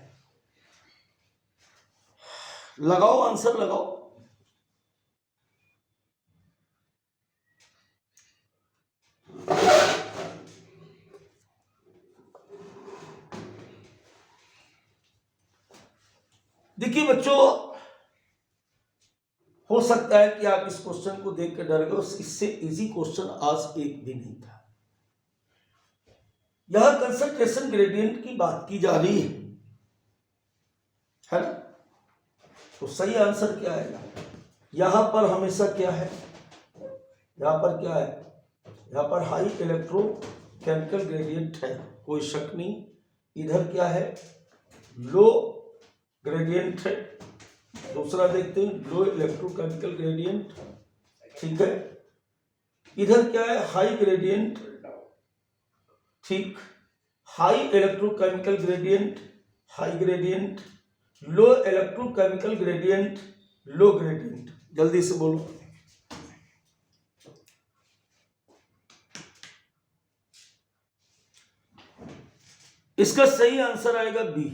लगाओ आंसर लगाओ। देखिए बच्चों, हो सकता है कि आप इस क्वेश्चन को देख कर डर गए, इससे इजी क्वेश्चन आज एक भी नहीं था। यहां कंसंट्रेशन ग्रेडियंट की बात की जा रही है ना, तो सही आंसर क्या आएगा, यहां पर हमेशा क्या है, यहां पर क्या है, यहां पर हाई इलेक्ट्रोकेमिकल ग्रेडियंट है, कोई शक नहीं। इधर क्या है, लो ग्रेडियंट है। दूसरा देखते हैं, लो इलेक्ट्रोकेमिकल ग्रेडियंट, ठीक है। इधर क्या है, हाई ग्रेडियंट, ठीक, high electrochemical gradient, high gradient, low electrochemical gradient, low gradient. जल्दी से बोलो, इसका सही आंसर आएगा बी।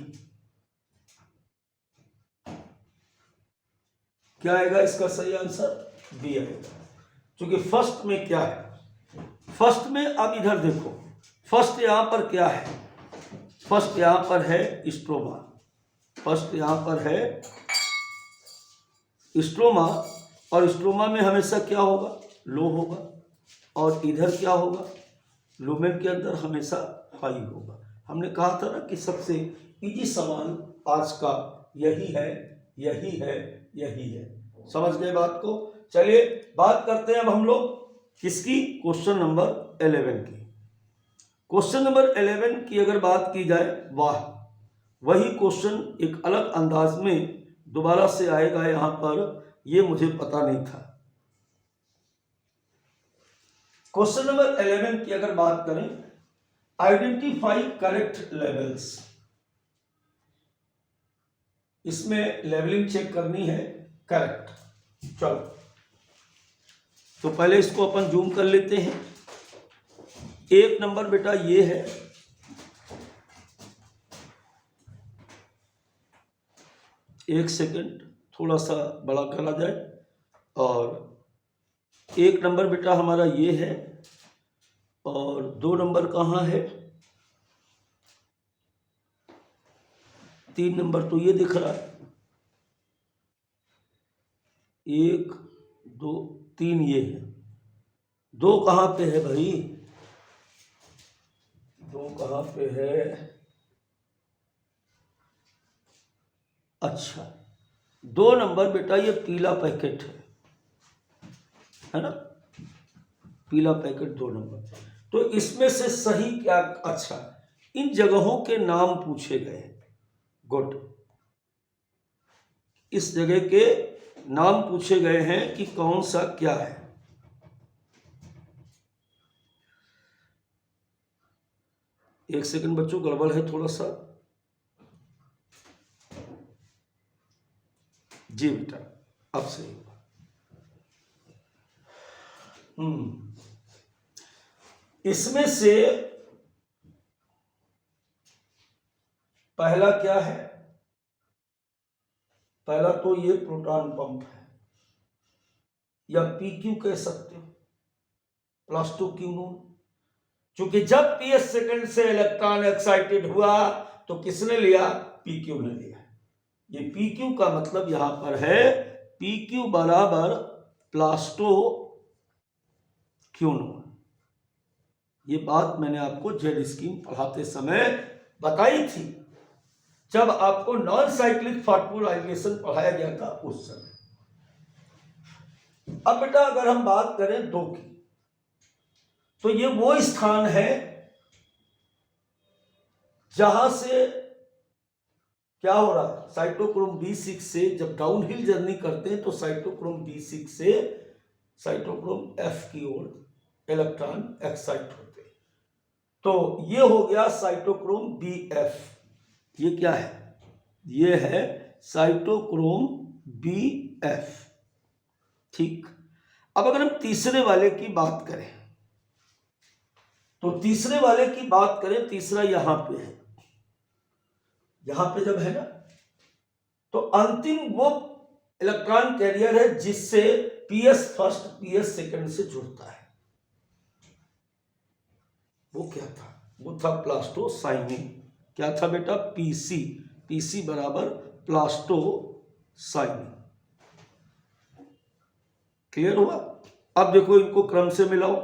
क्या आएगा इसका सही आंसर, बी आएगा, क्योंकि फर्स्ट में क्या है, फर्स्ट में, अब इधर देखो, फर्स्ट यहां पर क्या है, फर्स्ट यहां पर है स्ट्रोमा, फर्स्ट यहां पर है स्ट्रोमा, और स्ट्रोमा में हमेशा क्या होगा, लो होगा, और इधर क्या होगा, लुमेन के अंदर हमेशा हाई होगा। हमने कहा था ना कि सबसे इजी सवाल आज का यही है, यही है, यही है। समझ गए बात को। चलिए बात करते हैं अब हम लोग किसकी, क्वेश्चन नंबर 11 की। क्वेश्चन नंबर 11 की अगर बात की जाए, वाह वही क्वेश्चन एक अलग अंदाज में दोबारा से आएगा यहां पर, ये मुझे पता नहीं था। क्वेश्चन नंबर 11 की अगर बात करें, आइडेंटिफाई करेक्ट लेवल्स, इसमें लेवलिंग चेक करनी है। करेक्ट। चलो, तो पहले इसको अपन जूम कर लेते हैं। एक नंबर बेटा ये है, एक सेकंड थोड़ा सा बड़ा करा जाए। और एक नंबर बेटा हमारा ये है, और 2 नंबर कहाँ है, 3 नंबर तो ये दिख रहा है, 1 2 3 ये है। 2 कहाँ पे है भाई, 2 कहाँ पे है? अच्छा, 2 नंबर बेटा ये पीला पैकेट है ना, पीला पैकेट 2 नंबर। तो इसमें से सही क्या? अच्छा, इन जगहों के नाम पूछे गए। गुड, इस जगह के नाम पूछे गए हैं कि कौन सा क्या है। एक सेकंड बच्चों, गड़बड़ है थोड़ा सा। जी बेटा, अब सही होगा। इसमें से पहला क्या है? पहला तो ये प्रोटॉन पंप है, या PQ कह सकते हो, +2 Q0। क्योंकि जब PS सेकंड से इलेक्ट्रॉन एक्साइटेड हुआ तो किसने लिया? PQ ने लिया। ये PQ का मतलब यहां पर है PQ बराबर +2 Q0। ये बात मैंने आपको जेड स्कीम पढ़ाते समय बताई थी, जब आपको नॉन साइक्लिक फॉस्फोराइलेशन पढ़ाया गया था उस समय। अब बेटा अगर हम बात करें 2 की, तो ये वो स्थान है जहां से क्या हो रहा है, साइटोक्रोम B6 से जब डाउनहिल जर्नी करते हैं तो साइटोक्रोम B6 से साइटोक्रोम F की ओर इलेक्ट्रॉन एक्साइट होते हैं। तो ये हो गया साइटोक्रोम BF। ये क्या है? ये है साइटोक्रोम BF। ठीक। अब अगर हम तीसरे वाले की बात करें, तो तीसरे वाले की बात करें, तीसरा यहां पे है। यहां पे जब है ना, तो अंतिम वो इलेक्ट्रॉन कैरियर है जिससे PS फर्स्ट PS सेकंड से जुड़ता है। वो क्या था? वो था प्लास्टो साइनिन। क्या था बेटा? PC बराबर प्लास्टो साइनिन। क्लियर हुआ? अब देखो, इनको क्रम से मिलाओ,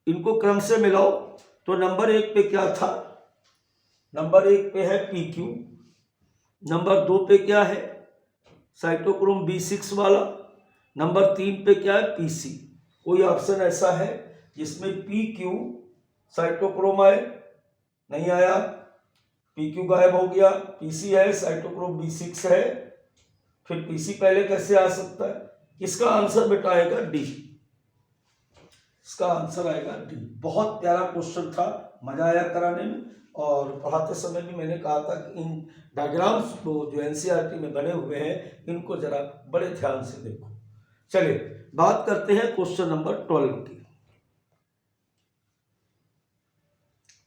इनको क्रम से मिलाओ। तो नंबर 1 पे क्या था? नंबर 1 पे है PQ। नंबर 2 पे क्या है? साइटोक्रोम B6 वाला। नंबर 3 पे क्या है? PC। कोई ऑप्शन ऐसा है जिसमें PQ साइटोक्रोम आए? नहीं आया, PQ गायब हो गया। PC है, साइटोक्रोम B6 है, फिर PC पहले कैसे आ सकता है? इसका आंसर बेटा आएगा D। इसका आंसर आएगा D। बहुत प्यारा क्वेश्चन था, मजा आया कराने में। और पढ़ाते समय भी मैंने कहा था कि इन डायग्राम्स को जो NCERT में बने हुए हैं, इनको जरा बड़े ध्यान से देखो। चलिए बात करते हैं क्वेश्चन नंबर 12 की।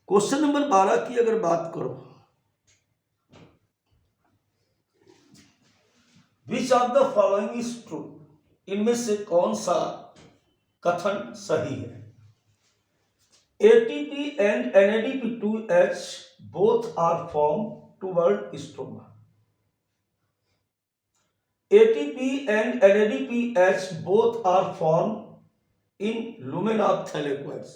क्वेश्चन नंबर 12 की अगर बात करो, which of the following is true? इनमें से कौन सा कथन सही है? ATP and NADP2H both are formed toward stroma. ATP and NADPH both are formed in lumen of thylakoids.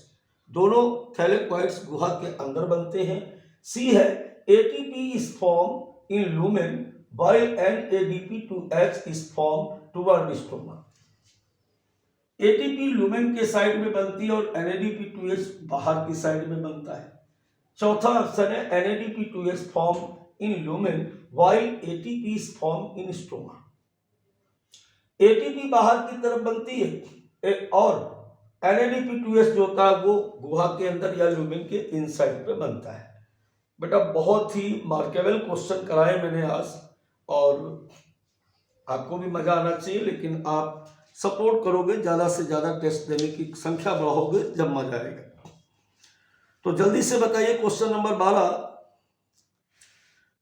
दोनों थैलेक्वाइड्स गुहा के अंदर बनते हैं। C है ATP is formed in lumen while NADP2H is formed toward stroma. ATP lumen के side में बनती है और NADP2H बाहर की साइड में बनता है। चौथा ऑप्शन है NADP2H form in lumen while ATP is form in stroma. ATP बाहर की तरफ बनती है और NADP2H जो होता है वो गुहा के अंदर या लुमेन के इनसाइड पे बनता है। बेटा बहुत ही मार्केबल क्वेश्चन कराए मैंने आज, और आपको भी मजा आना चाहिए, लेकिन आप सपोर्ट करोगे, ज़्यादा से ज़्यादा टेस्ट देने की संख्या बढ़ाओगे, जब मजा आएगा। तो जल्दी से बताइए क्वेश्चन नंबर 12।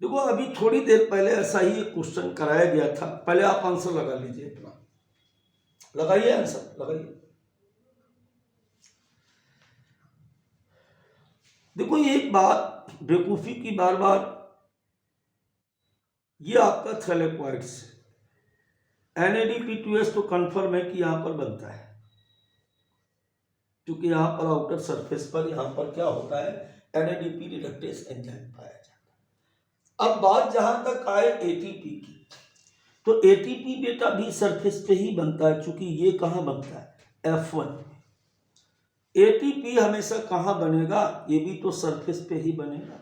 देखो अभी थोड़ी देर पहले ऐसा ही एक क्वेश्चन कराया गया था, पहले आप आंसर लगा लीजिए अपना, लगाइए आंसर, लगाइए। देखो ये एक बात बेवकूफी की बार बार, ये आपका थैलेक्वाइड्स NADP2S तो कंफर्म है कि यहां पर बनता है, क्योंकि यहां पर आउटर सरफेस पर यहां पर क्या होता है, NADP रिडक्टेज एंजाइम पाया जाता है। अब बात जहां तक आए ATP की, तो ATP बेटा भी सरफेस पे ही बनता है, क्योंकि ये कहां बनता है, F1। ATP हमेशा कहां बनेगा, ये भी तो सरफेस पे ही बनेगा।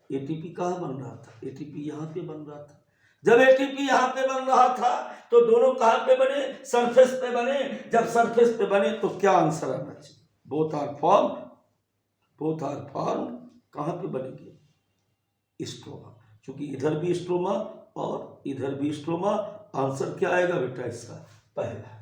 ATP कहां बन रहा था, ATP यहां पे बन रहा था। जब ATP यहां पे बन रहा था तो दोनों कहां पे बने, सरफेस पे बने। जब सरफेस पे बने तो क्या आंसर आना चाहिए, बोथ आर फॉर्म कहां पे बनेगी, स्ट्रोमा, क्योंकि इधर भी स्ट्रोमा और इधर भी स्ट्रोमा। आंसर क्या आएगा बेटा इसका, पहला।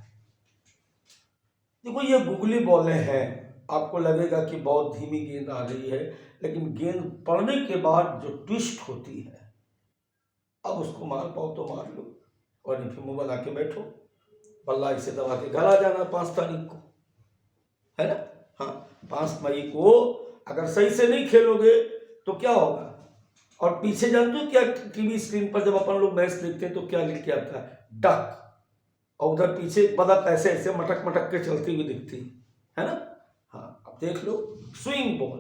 देखो ये गुगली बॉलें हैं, आपको लगेगा कि बहुत धीमी गेंद आ रही है, लेकिन गेंद पड़ने के बाद जो ट्विस्ट होती है, अब उसको मार पाओ तो मार लो, और नहीं फिर मुंह बना के बैठो, बल्ला इसे दबा के घर आ जाना 5 तारीख को, है ना। हाँ, 5 मई को अगर सही से नहीं खेलोगे तो क्या होगा। और पीछे जानते हो क्या, टीवी स्क्रीन पर जब अपन लोग मैच देखते हैं तो क्या लिख के आता है, डक, और उधर पीछे बदक ऐसे ऐसे मटक मटक के चलती हुई दिखती है ना। हाँ, अब देख लो, स्विंग बॉल,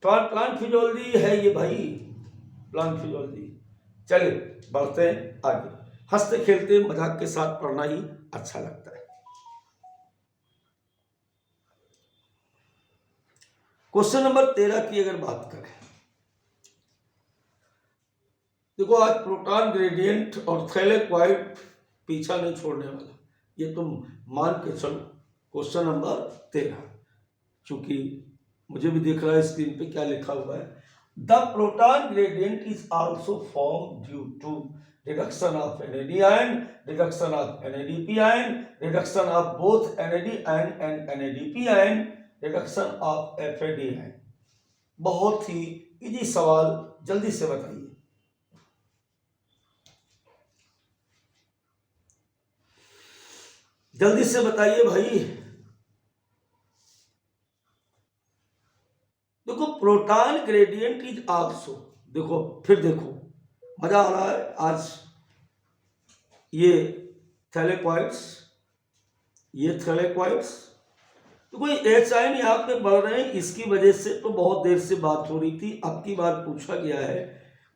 प्लांट फिजियोलॉजी है ये भाई, प्लांट फिजियोलॉजी। चलिए बढ़ते हैं आगे, हंसते खेलते मजाक के साथ पढ़ना ही अच्छा लगता है। क्वेश्चन नंबर 13 की अगर बात करें, देखो आज प्रोटॉन ग्रेडियंट और थैलेक्वाइड पीछा नहीं छोड़ने वाला, ये तुम मान के चलो। क्वेश्चन नंबर 13, चूंकि मुझे भी दिख रहा है स्क्रीन पे क्या लिखा हुआ है, the proton gradient is also form due to reduction of NAD ion, reduction of NADP ion, reduction of both NAD ion and NADP ion, reduction of FAD ion। बहुत ही इजी सवाल, जल्दी से बताइए। जल्दी से बताइए भाई। देखो प्रोटॉन ग्रेडियंट इज आल्सो, देखो फिर देखो, मजा आ रहा है आज। ये थैलेक्वाइड्स, तो कोई H आयन यहाँ पे बढ़ रहे हैं, इसकी वजह से तो बहुत देर से बात हो रही थी, अब की बार पूछा गया है।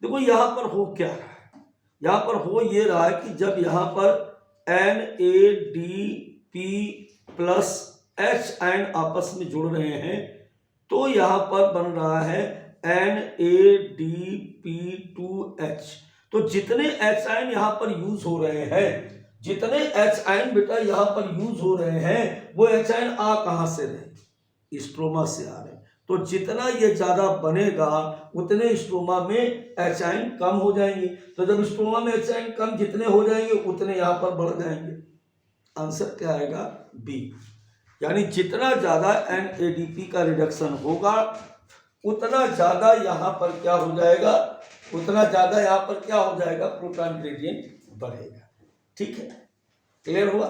देखो यहाँ पर हो क्या रहा है, यहाँ पर हो ये रहा है कि जब यहाँ पर NADP प्लस H आयन आपस में जुड़ रहे हैं तो यहां पर बन रहा है NADP2H। तो जितने H आयन यहां पर यूज हो रहे हैं, जितने H आयन बेटा यहां पर यूज हो रहे हैं, वो H आयन आ कहां से रहे, स्ट्रोमा से आ रहे हैं। तो जितना ये ज्यादा बनेगा उतने स्ट्रोमा में H आयन कम हो जाएंगे। तो जब स्ट्रोमा में H आयन कम जितने हो जाएंगे उतने यहां पर बढ़ जाएंगे। आंसर क्या आएगा, बी। यानी जितना ज्यादा NADP का रिडक्शन होगा उतना ज्यादा यहां पर क्या हो जाएगा, उतना ज्यादा यहां पर क्या हो जाएगा, प्रोटॉन ग्रेडियंट बढ़ेगा। ठीक है, क्लियर हुआ।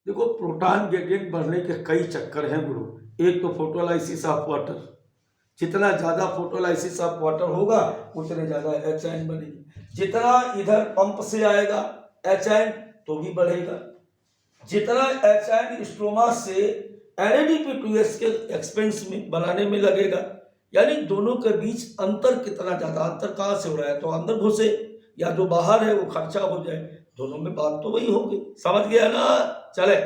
देखो प्रोटॉन ग्रेडियंट बढ़ने के कई चक्कर हैं गुरु। एक तो फोटोलाइसिस ऑफ वाटर, जितना ज्यादा फोटोलाइसिस ऑफ वाटर होगा उतने ज्यादा H आयन बनेगी। जितना इधर पंप से आएगा H आयन तो भी बढ़ेगा। जितना H आयन स्ट्रोमा से NADP2S के एक्सपेंस में बनाने में लगेगा, यानी दोनों के बीच अंतर कितना ज्यादा, अंतर कहां से हो रहा है, तो अंदर घुसे या जो बाहर है वो खर्चा हो जाए, दोनों में बात तो वही होगी। समझ गया ना। चले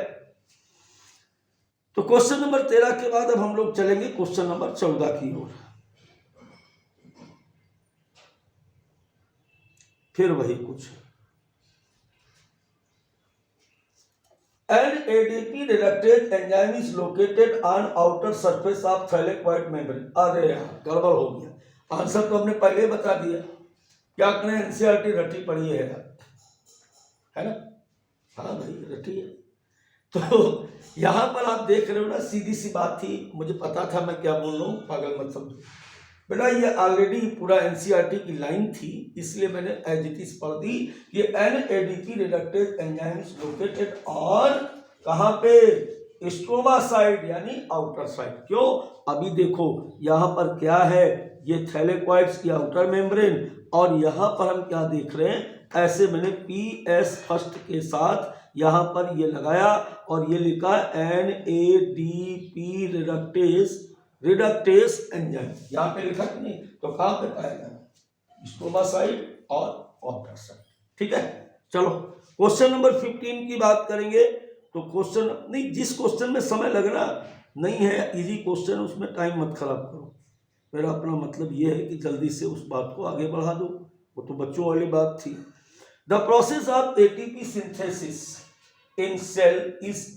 तो क्वेश्चन नंबर 13 के बाद अब हम लोग चलेंगे क्वेश्चन नंबर 14 की ओर। फिर वही कुछ, NADP reductase enzyme is located on outer surface of thylakoid membrane। अरे यार गड़बड़ हो गया, आंसर तो हमने पहले बता दिया। क्या करें, एनसीईआरटी रटी पड़ी है यार, है ना। हाँ भाई रटी है। तो यहाँ पर आप देख रहे हो ना, सीधी सी बात थी, मुझे पता था मैं क्या बोल रहा हूँ, पागल मत समझो बेटा। ये ऑलरेडी पूरा एनसीईआरटी की लाइन थी, इसलिए मैंने एज इट इज पढ़ दी। ये NADP reductase enzymes located on, कहाँ पे, स्ट्रोमा साइड यानी आउटर साइड। क्यों, अभी देखो यहाँ पर क्या है, ये थैलेकॉइड्स की आउटर मेम्ब्रेन, और यहाँ पर हम क्या देख रहे हैं, ऐसे मैंने PS फर्स्ट के साथ यहाँ पर ये लगाया और ये लिखा NADP रिडक्टेज एंजाइम, यहाँ पे लिखा कि नहीं, तो कहाँ पे पाएगा, स्ट्रोमा साइड और आउटर साइड। ठीक है, चलो क्वेश्चन नंबर 15 की बात करेंगे। तो क्वेश्चन नहीं, जिस क्वेश्चन में समय लगना नहीं है, इजी क्वेश्चन, उसमें टाइम मत खराब करो। मेरा अपना मतलब ये है कि जल्दी से उस बात को आगे बढ़ा दो, वो तो बच्चों वाली बात थी। The process of ATP synthesis in cell is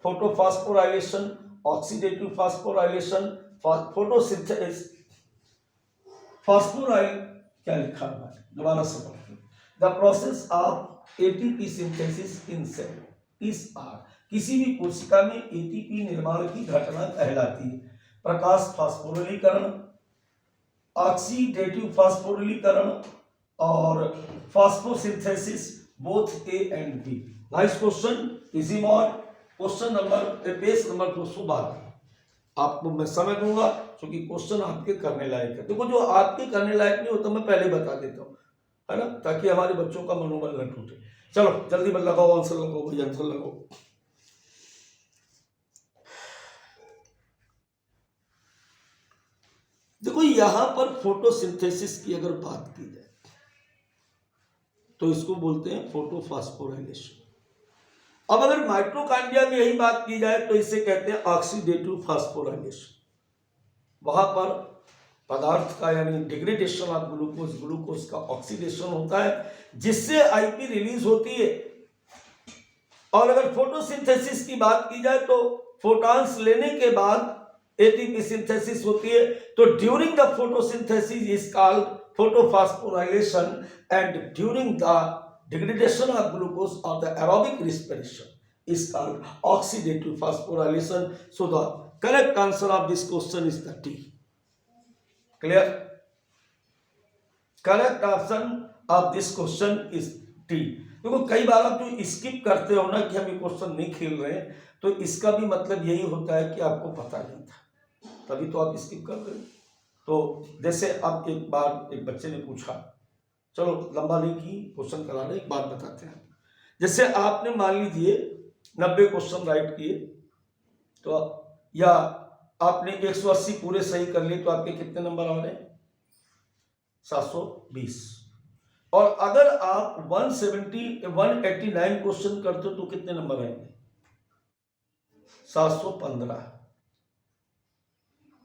photophosphorylation, oxidative phosphorylation, photosynthesis, phosphoryl, क्या लिखा हुआ है, दोबारा से पढ़ते हैं। The process of ATP synthesis in cell is किसी भी कोशिका में ATP निर्माण की घटना कहलाती है। प्रकाश फास्फोरिलीकरण, ऑक्सीडेटिव फास्फोरिलीकरण और फास्फोसिंथेसिस, both A and B। Nice question, easy mode. Question number, page number 212 आपको मैं समय दूंगा, क्योंकि क्वेश्चन आपके करने लायक है। देखो जो आपके करने लायक नहीं होता मैं पहले बता देता हूँ, है ना, ताकि हमारे बच्चों का मनोबल न टूटे। चलो जल्दी लगाओ, आंसर लगाओ भाई, आंसर लगाओ। देखो यहां पर फोटोसिंथेसिस की अगर बात की जाए तो इसको बोलते हैं फोटोफॉस्फोराइलेशन। अब अगर माइटोकॉन्ड्रिया में यही बात की जाए तो इसे कहते हैं ऑक्सीडेटिव फास्फोराइलेशन। वहां पर पदार्थ का यानी डिग्रेडेशन ऑफ ग्लूकोज, ग्लूकोज का ऑक्सीडेशन होता है, जिससे आईपी रिलीज होती है। और अगर फोटोसिंथेसिस की बात की जाए तो फोटॉन्स लेने के बाद एटीपी सिंथेसिस होती है। तो during the photosynthesis is called photophosphorilation, and during the degradation of glucose or the aerobic respiration is called oxidative phosphorylation. So the correct answer of this question is the D. Clear? Correct option of this question is D. देखो कई बार आप जो skip करते हो ना कि हम ये क्वेश्चन नहीं खेल रहे हैं, तो इसका भी मतलब यही होता है कि आपको पता नहीं था, तभी तो आप स्किप कर रहे हो। तो जैसे अब एक बार एक बच्चे ने पूछा, चलो लंबा नहीं की क्वेश्चन करा रहे, एक बात बताते हैं। जैसे आपने मान लीजिए 90 क्वेश्चन राइट किए, तो या आपने 180 पूरे सही कर लिए, तो आपके कितने नंबर आ रहे हैं, 720। और अगर आप 189 क्वेश्चन करते हो तो कितने नंबर आएंगे, 715।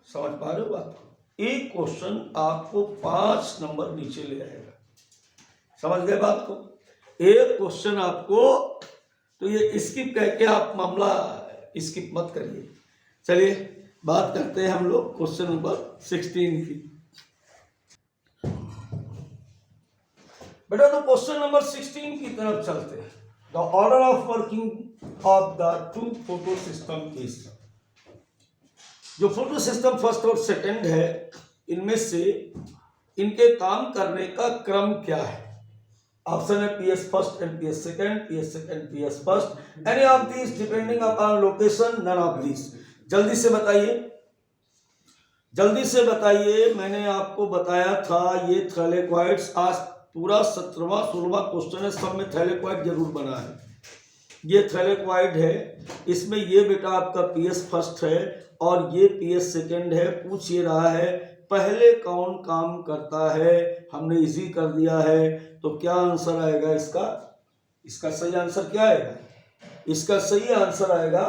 समझ पा रहे हो बात को? एक क्वेश्चन आपको 5 नंबर नीचे ले आएगा। समझ गए बात को? एक क्वेश्चन आपको, तो ये स्किप करके आप मामला स्किप मत करिए। चलिए बात करते हैं हम लोग क्वेश्चन नंबर 16 की। बेटा तो क्वेश्चन नंबर 16 की तरफ चलते हैं। The order of working of the two photo system is, जो फोटो सिस्टम फर्स्ट और सेकंड है, इनमें से इनके काम करने का क्रम क्या है? ऑप्शन है PS first and PS second, PS second PS first, any of this depending upon location, none of this. जल्दी से बताइए, जल्दी से बताइए। मैंने आपको बताया था ये थैलेकॉइड्स, आज पूरा 17वां 16वां क्वेश्चन है, सब में थैलेकॉइड जरूर बना है। ये थैलेकॉइड है, इसमें ये बेटा आपका PS फर्स्ट है और ये PS सेकंड है। पूछ ये रहा है पहले कौन काम करता है, हमने इजी कर दिया है, तो क्या आंसर आएगा इसका? इसका सही आंसर क्या आएगा? इसका सही आंसर आएगा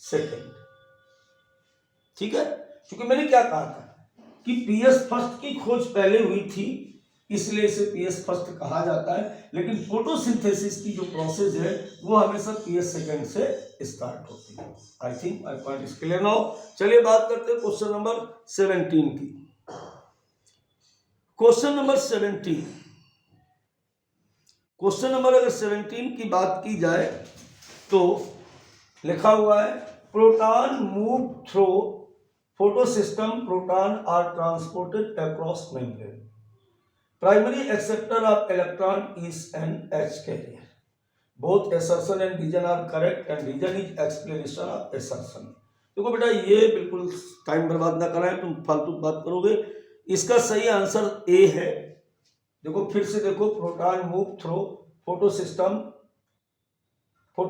सेकंड। ठीक है, क्योंकि मैंने क्या कहा था कि PS फर्स्ट की खोज पहले हुई थी, इसलिए इसे PS फर्स्ट कहा जाता है। लेकिन फोटोसिंथेसिस की जो प्रोसेस है वो हमेशा PS सेकंड से स्टार्ट होती है। I think my point is clear now. चलिए बात करते हैं क्वेश्चन नंबर 17 की। क्वेश्चन नंबर 17, क्वेश्चन नंबर अगर 17 की बात की जाए तो लिखा हुआ है proton move through photosystem, proton are transported across membrane, primary acceptor of electron is an H carrier, both assertion and reason are correct and reason is explanation of assertion। देखो बेटा ये बिल्कुल टाइम बर्बाद ना कराएं, तुम फालतू बात करोगे। इसका सही आंसर ए है। देखो फिर से देखो, proton move through photo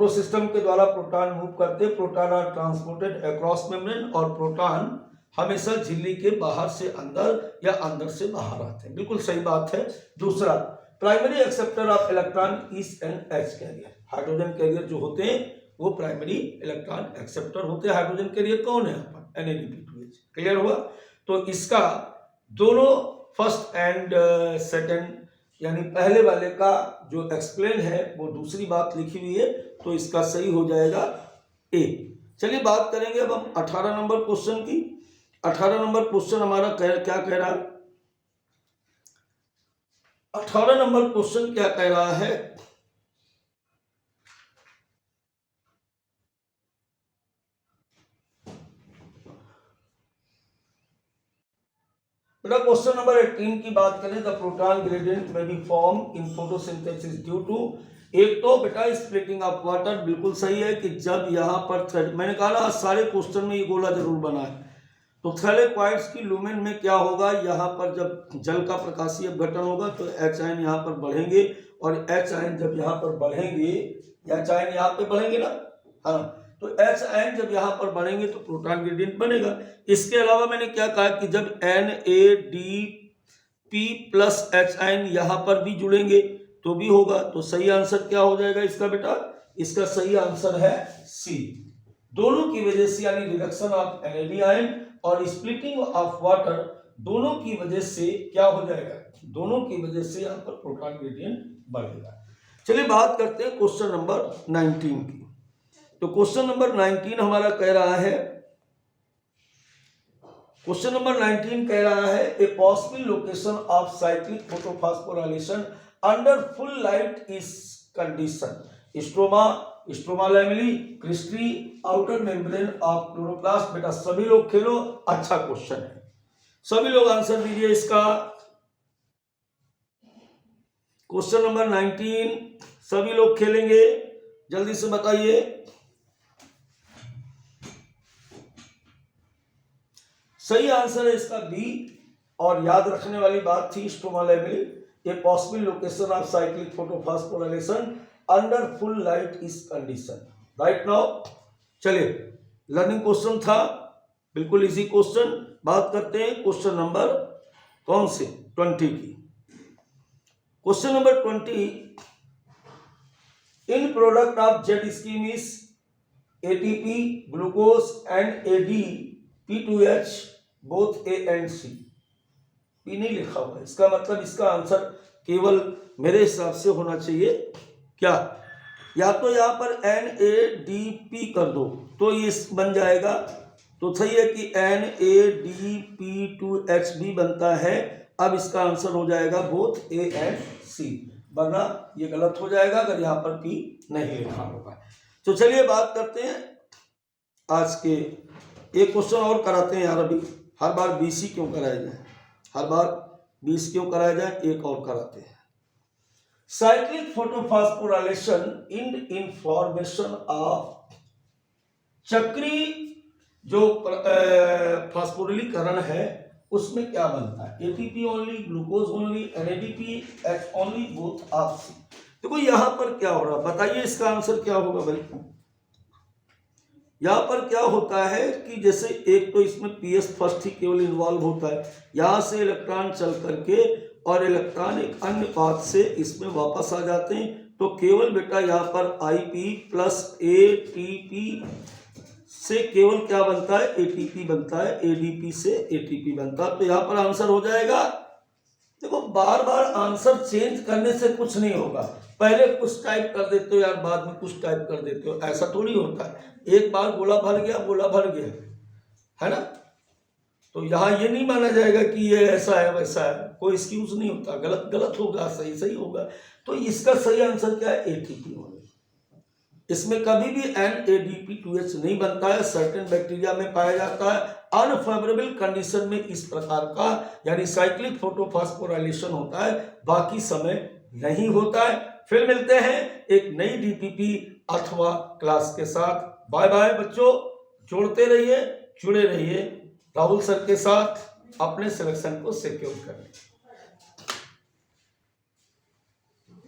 system के द्वारा प्रोटॉन मूव करते, proton are transported across membrane, और प्रोटॉन हमेशा झिल्ली के बाहर से अंदर या अंदर से बाहर आते हैं। बिल्कुल सही बात है। दूसरा, primary acceptor of electron is an H carrier, hydrogen carrier जो होते हैं वो प्राइमरी इलेक्ट्रॉन एक्सेप्टर होते हैं। हाइड्रोजन कैरियर कौन है? NADP2H। क्लियर हुआ? तो इसका दोनों फर्स्ट एंड सेकंड यानी पहले वाले का जो एक्सप्लेन है वो दूसरी बात लिखी हुई है, तो इसका सही हो जाएगा ए। चलिए बात करेंगे अब हम 18 नंबर क्वेश्चन की। 18 नंबर क्वेश्चन हमारा क्या कह रहा है? 18 नंबर क्वेश्चन क्या कह रहा है? बेटा क्वेश्चन नंबर 18 की बात करें, the proton gradient may be form in photosynthesis due to, एक तो बेटा स्प्लिटिंग ऑफ वाटर, बिल्कुल सही है कि जब यहाँ पर मैंने कहा ना सारे क्वेश्चन में ये गोला जरूर बना है। तो थैलेक्वाइड्स की लुमेन में क्या होगा, यहाँ पर जब जल का प्रकाशीय अपघटन होगा तो H आयन यहाँ पर बढ़ेंगे, और H आयन जब यहाँ पर बढ़ेंगे, H आयन यहाँ पे बढ़ेंगे ना, हाँ, तो H आयन जब यहाँ पर बढ़ेंगे तो प्रोटॉन ग्रेडियंट बनेगा। इसके अलावा मैंने क्या कहा कि जब NADP प्लस H आयन यहाँ पर भी जुड़ेंगे तो भी होगा। तो सही आंसर क्या हो जाएगा इसका बेटा? इसका सही आंसर है सी। दोनों की वजह से यानी रिडक्शन ऑफ NAD आयन और स्प्लिटिंग ऑफ वाटर, दोनों की वजह से क्या हो जाएगा? दोनों की वजह से यहाँ पर प्रोटॉन ग्रेडियंट बढ़ेगा। चलिए बात करते हैं क्वेश्चन नंबर 19 की। तो क्वेश्चन नंबर 19 हमारा कह रहा है, क्वेश्चन नंबर 19 कह रहा है a possible location of cyclic photophosphorylation under full light is condition, stroma lamellae, cristae, outer membrane of chloroplast. बेटा सभी लोग खेलो, अच्छा क्वेश्चन है, सभी लोग आंसर दीजिए इसका। क्वेश्चन नंबर 19 सभी लोग खेलेंगे, जल्दी से बताइए। सही आंसर है इसका बी, और याद रखने वाली बात थी stroma lamellae, A possible location of cyclic photophosphorylation under full light is condition. Right now चलिए, लर्निंग क्वेश्चन था, बिल्कुल इजी क्वेश्चन। बात करते हैं क्वेश्चन नंबर कौन से? 20 की। Question number 20, in product of Z scheme is ATP, glucose and ADP2H both A and C। P नहीं लिखा हुआ है, इसका मतलब इसका आंसर केवल मेरे हिसाब से होना चाहिए क्या, या तो यहाँ पर NADP कर दो तो ये बन जाएगा, तो सही है कि NADP2H भी बनता है। अब इसका आंसर हो जाएगा बोथ A एंड C, वरना ये गलत हो जाएगा अगर यहाँ पर P नहीं लिखा होगा। तो चलिए बात करते हैं आज के, एक क्वेश्चन और कराते हैं यार। अभी हर बार 20 क्यों कराया जाए, हर बार 20 क्यों कराया जाए, एक और कराते हैं। Cyclic photophosphorylation in formation of, चक्री जो फास्फोरिलीकरण है उसमें क्या बनता है? ATP only, glucose only, NADPH only, both of C। देखो यहां पर क्या हो रहा है बताइए, इसका आंसर क्या होगा भाई? यहां पर क्या होता है कि जैसे एक तो इसमें PS फर्स्ट ही केवल इन्वॉल्व होता है, यहां से इलेक्ट्रॉन चल करके और इलेक्ट्रॉन एक अन्य पाथ से इसमें वापस आ जाते हैं, तो केवल बेटा यहाँ पर IP प्लस ATP से केवल क्या बनता है? ATP बनता है, ADP से ATP बनता है। तो यहाँ पर आंसर हो जाएगा। देखो बार बार आंसर चेंज करने से कुछ नहीं होगा, पहले कुछ टाइप कर देते हो यार, बाद में कुछ टाइप कर देते हो, ऐसा थोड़ी होता है। एक बार गोला भर गया, गोला भर गया, है ना। तो यहाँ ये नहीं माना जाएगा कि ये ऐसा है वैसा है, कोई एक्सक्यूज नहीं होता, गलत गलत होगा, सही सही होगा। तो इसका सही आंसर क्या है? ATP होगा। इसमें कभी भी NADP2H नहीं बनता है, सर्टेन बैक्टीरिया में पाया जाता है। अनफेवरेबल कंडीशन में इस प्रकार का यानी साइक्लिक फोटोफॉस्फोराइलेशन होता है, बाकी समय नहीं होता है। फिर मिलते हैं एक नई DPP अथवा क्लास के साथ। बाय बाय बच्चों, जोड़ते रहिए, जुड़े रहिए राहुल सर के साथ, अपने सिलेक्शन को सिक्योर करें।